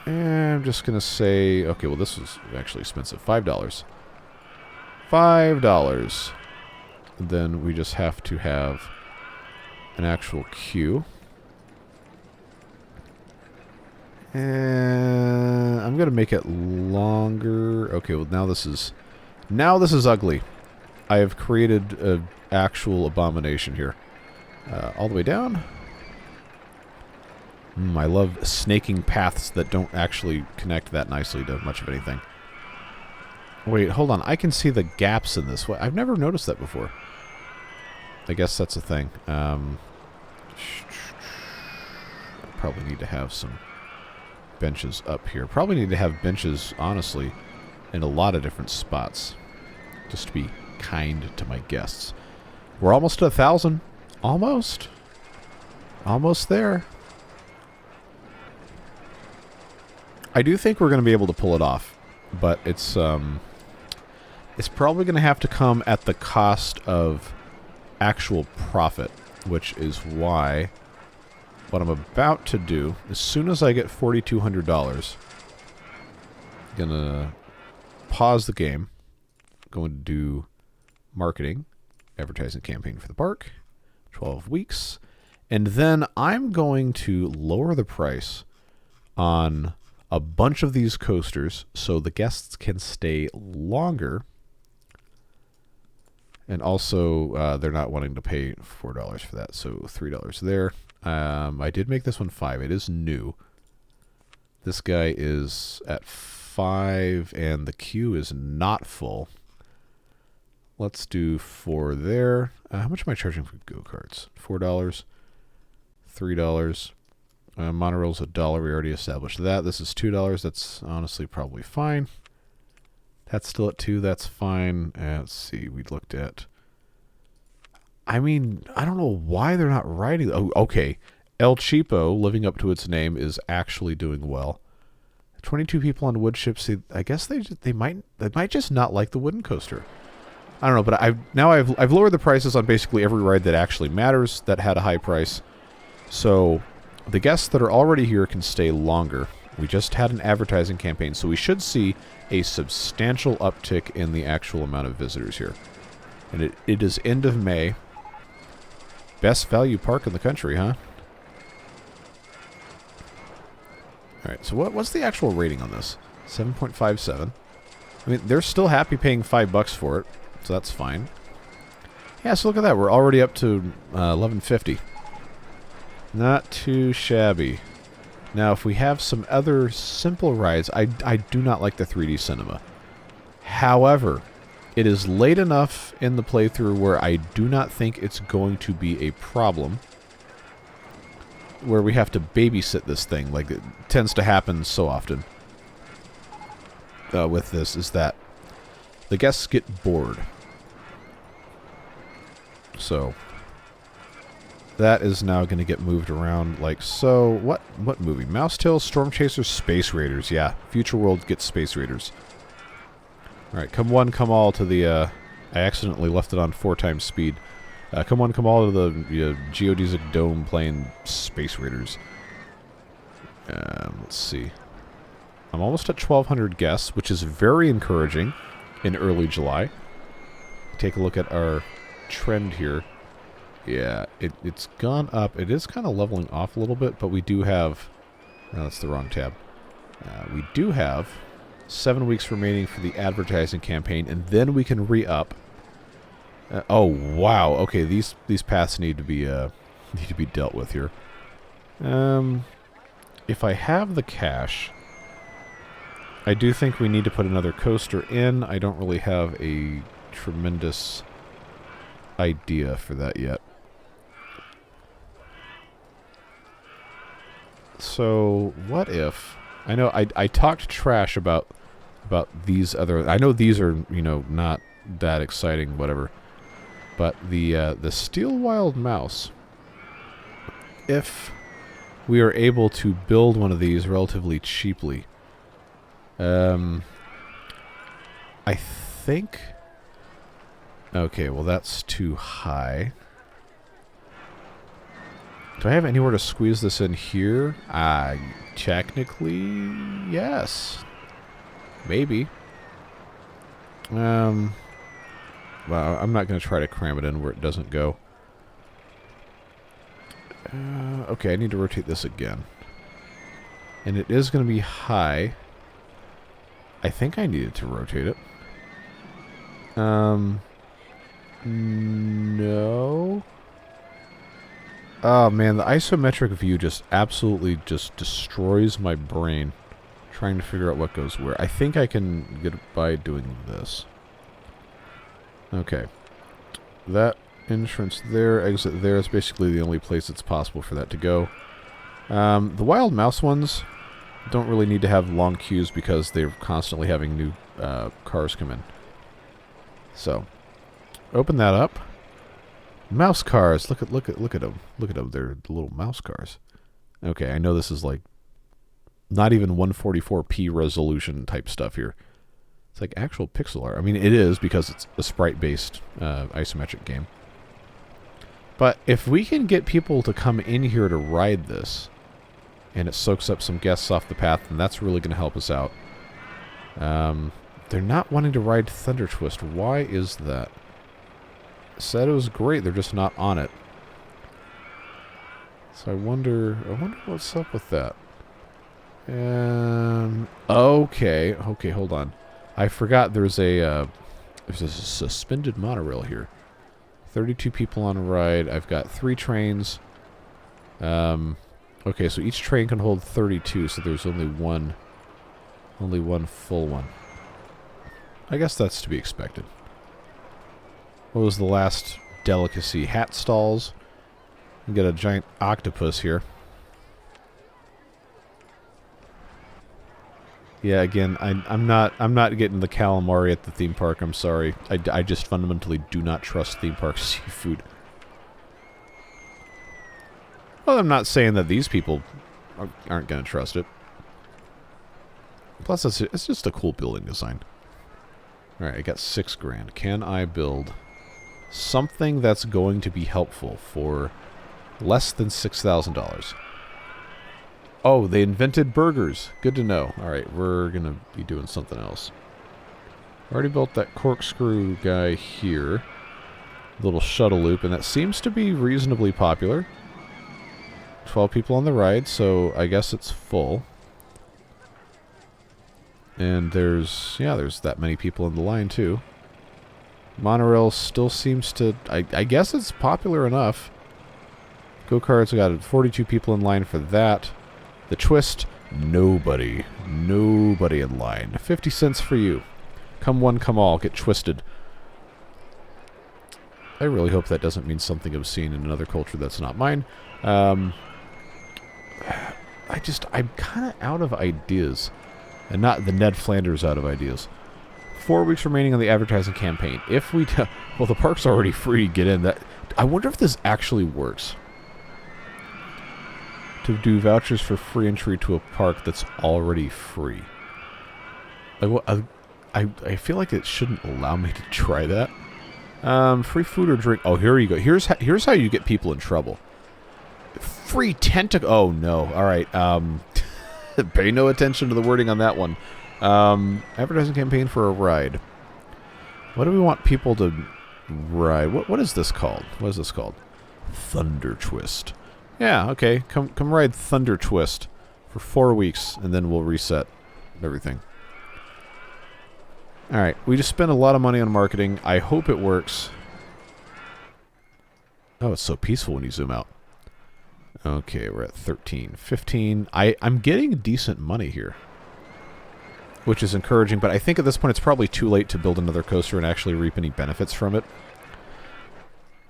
I'm just going to say... Okay, well, this was actually expensive. $5. $5. Then we just have to have an actual queue. And I'm going to make it longer. Okay, well, now this is ugly. I have created an actual abomination here. All the way down. I love snaking paths that don't actually connect that nicely to much of anything. Wait, hold on. I can see the gaps in this. I've never noticed that before. I guess that's a thing. I probably need to have some benches up here. Probably need to have benches, honestly, in a lot of different spots. Just to be kind to my guests. We're almost to 1,000. Almost. Almost there. I do think we're going to be able to pull it off, but it's probably going to have to come at the cost of actual profit, which is why what I'm about to do, as soon as I get $4,200, I'm going to pause the game, going to do marketing, advertising campaign for the park, 12 weeks, and then I'm going to lower the price on a bunch of these coasters so the guests can stay longer, and also they're not wanting to pay $4 for that, so $3 there. I did make this one $5. It is new. This guy is at $5 and the queue is not full. Let's do $4 there. How much am I charging for go-karts? $4, $3. Monorail's $1. We already established that. This is $2. That's honestly probably fine. That's still at $2. That's fine. Let's see. We looked at... I mean, I don't know why they're not writing... Oh, okay. El Cheapo, living up to its name, is actually doing well. 22 people on wood ships. I guess they might just not like the wooden coaster. I don't know, but I've lowered the prices on basically every ride that actually matters that had a high price. So the guests that are already here can stay longer. We just had an advertising campaign, so we should see a substantial uptick in the actual amount of visitors here. And it is end of May. Best value park in the country, huh? Alright, so what's the actual rating on this? 7.57. I mean, they're still happy paying $5 for it, so that's fine. Yeah, so look at that. We're already up to 1150. Not too shabby. Now, if we have some other simple rides, I do not like the 3D cinema. However, it is late enough in the playthrough where I do not think it's going to be a problem where we have to babysit this thing, like it tends to happen so often with this, is that the guests get bored. So that is now going to get moved around like so. What movie? Mousetail, Storm Chasers, Space Raiders. Yeah, Future World gets Space Raiders. Alright, come one, come all to the, I accidentally left it on 4 times speed. Come one, come all to the geodesic dome playing Space Raiders. Let's see. I'm almost at 1,200 guests, which is very encouraging in early July. Take a look at our trend here. Yeah, it's gone up. It is kind of leveling off a little bit, but we do have... No, that's the wrong tab. We do have 7 weeks remaining for the advertising campaign, and then we can re-up. Oh wow! Okay, these paths need to be dealt with here. If I have the cash, I do think we need to put another coaster in. I don't really have a tremendous idea for that yet. So what if... I know I talked trash about these other... I know these are, you know, not that exciting, whatever. But the Steel Wild Mouse, if we are able to build one of these relatively cheaply, I think... Okay, well that's too high. Do I have anywhere to squeeze this in here? Technically, yes. Maybe. Well, I'm not going to try to cram it in where it doesn't go. Okay, I need to rotate this again. And it is going to be high. I think I needed to rotate it. No. Oh man, the isometric view just absolutely just destroys my brain trying to figure out what goes where. I think I can get by doing this. Okay. That entrance there, exit there is basically the only place it's possible for that to go. The Wild Mouse ones don't really need to have long queues because they're constantly having new cars come in. So, open that up. Mouse cars. Look at them. Look at them. They're little mouse cars. Okay, I know this is like not even 144p resolution type stuff here. It's like actual pixel art. I mean, it is because it's a sprite-based isometric game. But if we can get people to come in here to ride this, and it soaks up some guests off the path, then that's really going to help us out. They're not wanting to ride Thunder Twist. Why is that? Said it was great, they're just not on it. So I wonder what's up with that. Okay, hold on. I forgot there's a suspended monorail here. 32 people on a ride. I've got 3 trains. Okay, so each train can hold 32, so there's only one full one. I guess that's to be expected. What was the last delicacy? Hat stalls. We got a giant octopus here. Yeah, again, I'm not getting the calamari at the theme park. I'm sorry. I just fundamentally do not trust theme park seafood. Well, I'm not saying that these people aren't going to trust it. Plus, it's just a cool building design. All right, I got $6,000. Can I build something that's going to be helpful for less than $6,000? Oh, they invented burgers. Good to know. All right, we're going to be doing something else. Already built that corkscrew guy here. Little shuttle loop, and that seems to be reasonably popular. 12 people on the ride, so I guess it's full. And there's that many people in the line, too. Monorail still seems to... I guess it's popular enough. Go-karts, we got 42 people in line for that. The twist, nobody in line. 50 cents for you. Come one, come all. Get twisted. I really hope that doesn't mean something obscene in another culture that's not mine. I'm kind of out of ideas. And not the Ned Flanders out of ideas. 4 weeks remaining on the advertising campaign. If we... well, the park's already free. Get in. I wonder if this actually works. To do vouchers for free entry to a park that's already free. I feel like it shouldn't allow me to try that. Free food or drink. Oh, here you go. Here's how you get people in trouble. Free tentacle. Oh, no. All right. Pay no attention to the wording on that one. Advertising campaign for a ride. What do we want people to ride? What is this called? What is this called? Thunder Twist. Yeah, okay. Come ride Thunder Twist for 4 weeks, and then we'll reset everything. Alright, we just spent a lot of money on marketing. I hope it works. Oh, it's so peaceful when you zoom out. Okay, we're at 13, 15. I'm getting decent money here, which is encouraging, but I think at this point it's probably too late to build another coaster and actually reap any benefits from it.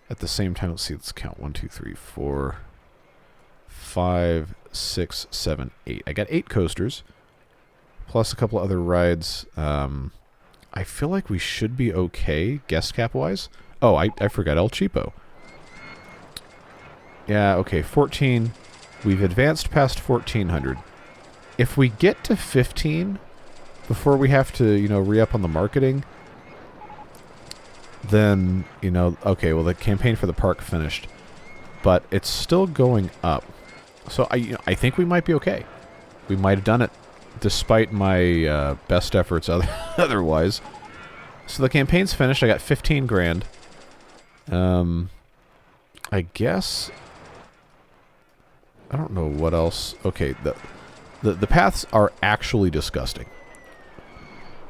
At the same time, let's count. 1, 2, 3, 4, 5, 6, 7, 8. I got 8 coasters, plus a couple other rides. I feel like we should be okay, guest cap-wise. Oh, I forgot El Cheapo. Yeah, okay, 14. We've advanced past 1,400. If we get to 15 before we have to, re-up on the marketing, then, okay, well, the campaign for the park finished. But it's still going up. So I think we might be okay. We might have done it despite my best efforts otherwise. So the campaign's finished. I got 15 grand. I guess... I don't know what else. Okay, the paths are actually disgusting.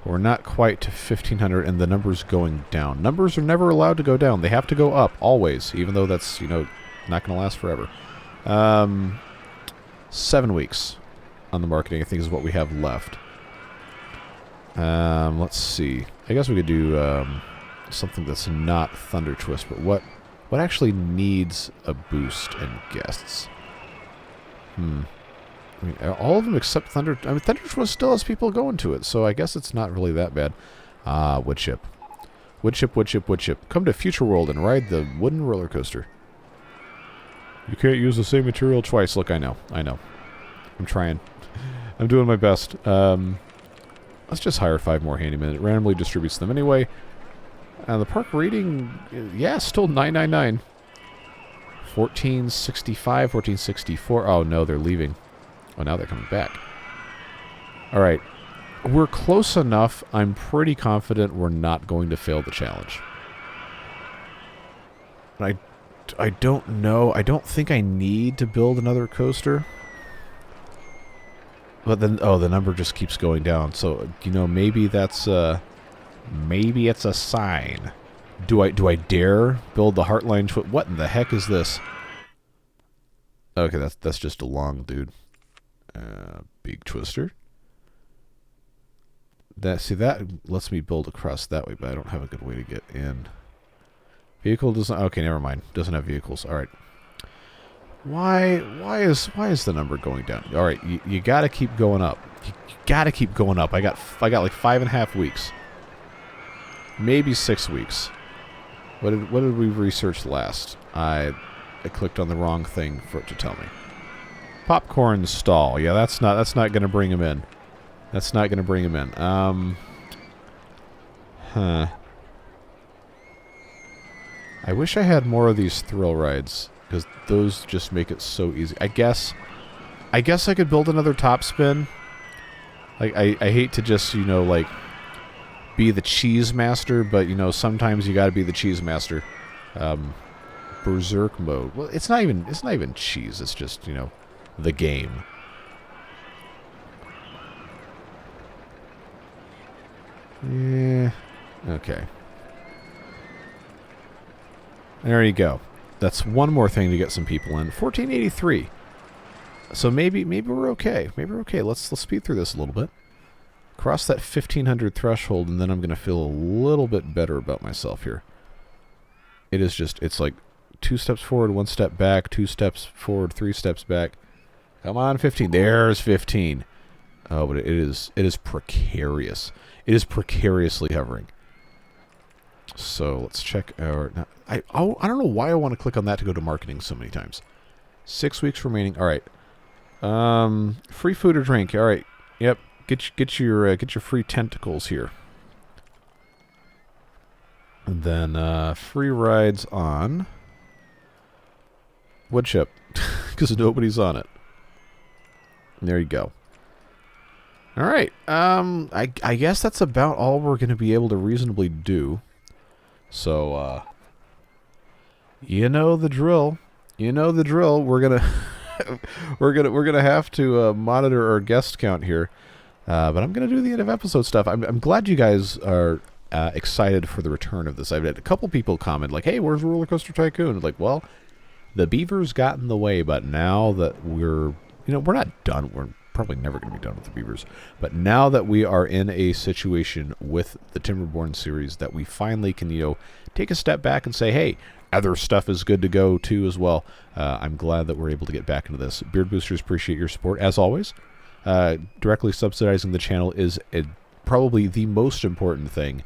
We're not quite to 1,500, and the number's going down. Numbers are never allowed to go down. They have to go up, always, even though that's, not going to last forever. 7 weeks on the marketing, I think, is what we have left. Let's see. I guess we could do something that's not Thunder Twist, but what actually needs a boost in guests? I mean, all of them except Thunder... I mean, Thunder Twist still has people going to it, so I guess it's not really that bad. Wood chip. Wood chip, wood chip, wood chip. Come to Future World and ride the wooden roller coaster. You can't use the same material twice. Look, I know. I'm trying. I'm doing my best. Let's just hire 5 more handymen. It randomly distributes them anyway. The park rating, yeah, still 999. 1465, 1464. Oh, no, they're leaving. Oh, now they're coming back. All right. We're close enough. I'm pretty confident we're not going to fail the challenge. I don't know. I don't think I need to build another coaster. But then, oh, the number just keeps going down. So, maybe that's maybe it's a sign. Do I dare build the Heartline? What in the heck is this? Okay, that's just a long dude. Big twister. That lets me build across that way, but I don't have a good way to get in. Vehicle doesn't. Okay, never mind. Doesn't have vehicles. All right. Why is the number going down? All right, you got to keep going up. You got to keep going up. I got like 5.5 weeks, maybe 6 weeks. What did we research last? I clicked on the wrong thing for it to tell me. Popcorn stall. Yeah, that's not going to bring him in. That's not going to bring him in. Huh. I wish I had more of these thrill rides, because those just make it so easy. I guess I could build another top spin. Like, I hate to just, be the cheese master, but, sometimes you got to be the cheese master. Berserk mode. Well, it's not even cheese. It's just, the game. Yeah. Okay. There you go. That's one more thing to get some people in. 1483. So maybe we're okay. Maybe we're okay. Let's speed through this a little bit. Cross that 1,500 threshold, and then I'm going to feel a little bit better about myself here. It is just, it's like 2 steps forward, 1 step back, 2 steps forward, 3 steps back. Come on, 15. There's 15. Oh, but it is precarious. It is precariously hovering. So let's check our... Now, I don't know why I want to click on that to go to marketing so many times. 6 weeks remaining. All right. Free food or drink. All right. Yep. Get your free tentacles here. And then free rides on wood chip because nobody's on it. There you go. All right. I guess that's about all we're going to be able to reasonably do. So you know the drill. You know the drill. We're gonna we're gonna have to monitor our guest count here. But I'm going to do the end of episode stuff. I'm glad you guys are excited for the return of this. I've had a couple people comment like, hey, where's RollerCoaster Tycoon? Like, well, the beavers got in the way, but now that we're not done. We're probably never going to be done with the beavers. But now that we are in a situation with the Timberborn series that we finally can, take a step back and say, hey, other stuff is good to go too as well. I'm glad that we're able to get back into this. Beard Boosters, appreciate your support as always. Directly subsidizing the channel is probably the most important thing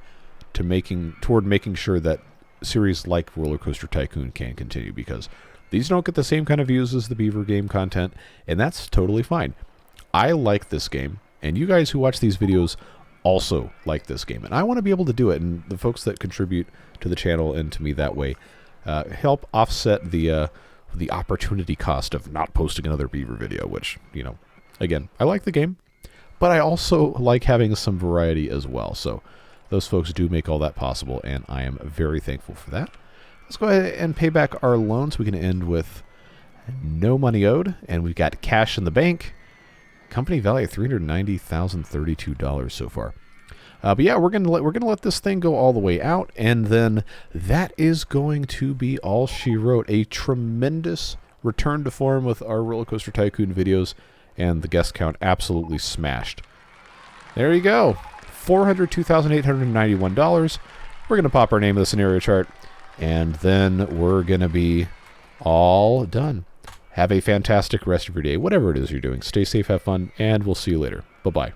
toward making sure that series like RollerCoaster Tycoon can continue, because these don't get the same kind of views as the Beaver game content, and that's totally fine. I like this game, and you guys who watch these videos also like this game, and I want to be able to do it, and the folks that contribute to the channel and to me that way help offset the opportunity cost of not posting another Beaver video, which, again, I like the game, but I also like having some variety as well. So those folks do make all that possible, and I am very thankful for that. Let's go ahead and pay back our loans. We can end with no money owed, and we've got cash in the bank. Company value of $390,032 so far. But yeah, we're gonna let this thing go all the way out, and then that is going to be all she wrote. A tremendous return to form with our RollerCoaster Tycoon videos. And the guest count absolutely smashed. There you go. $402,891. We're going to pop our name in the scenario chart. And then we're going to be all done. Have a fantastic rest of your day. Whatever it is you're doing. Stay safe, have fun, and we'll see you later. Bye-bye.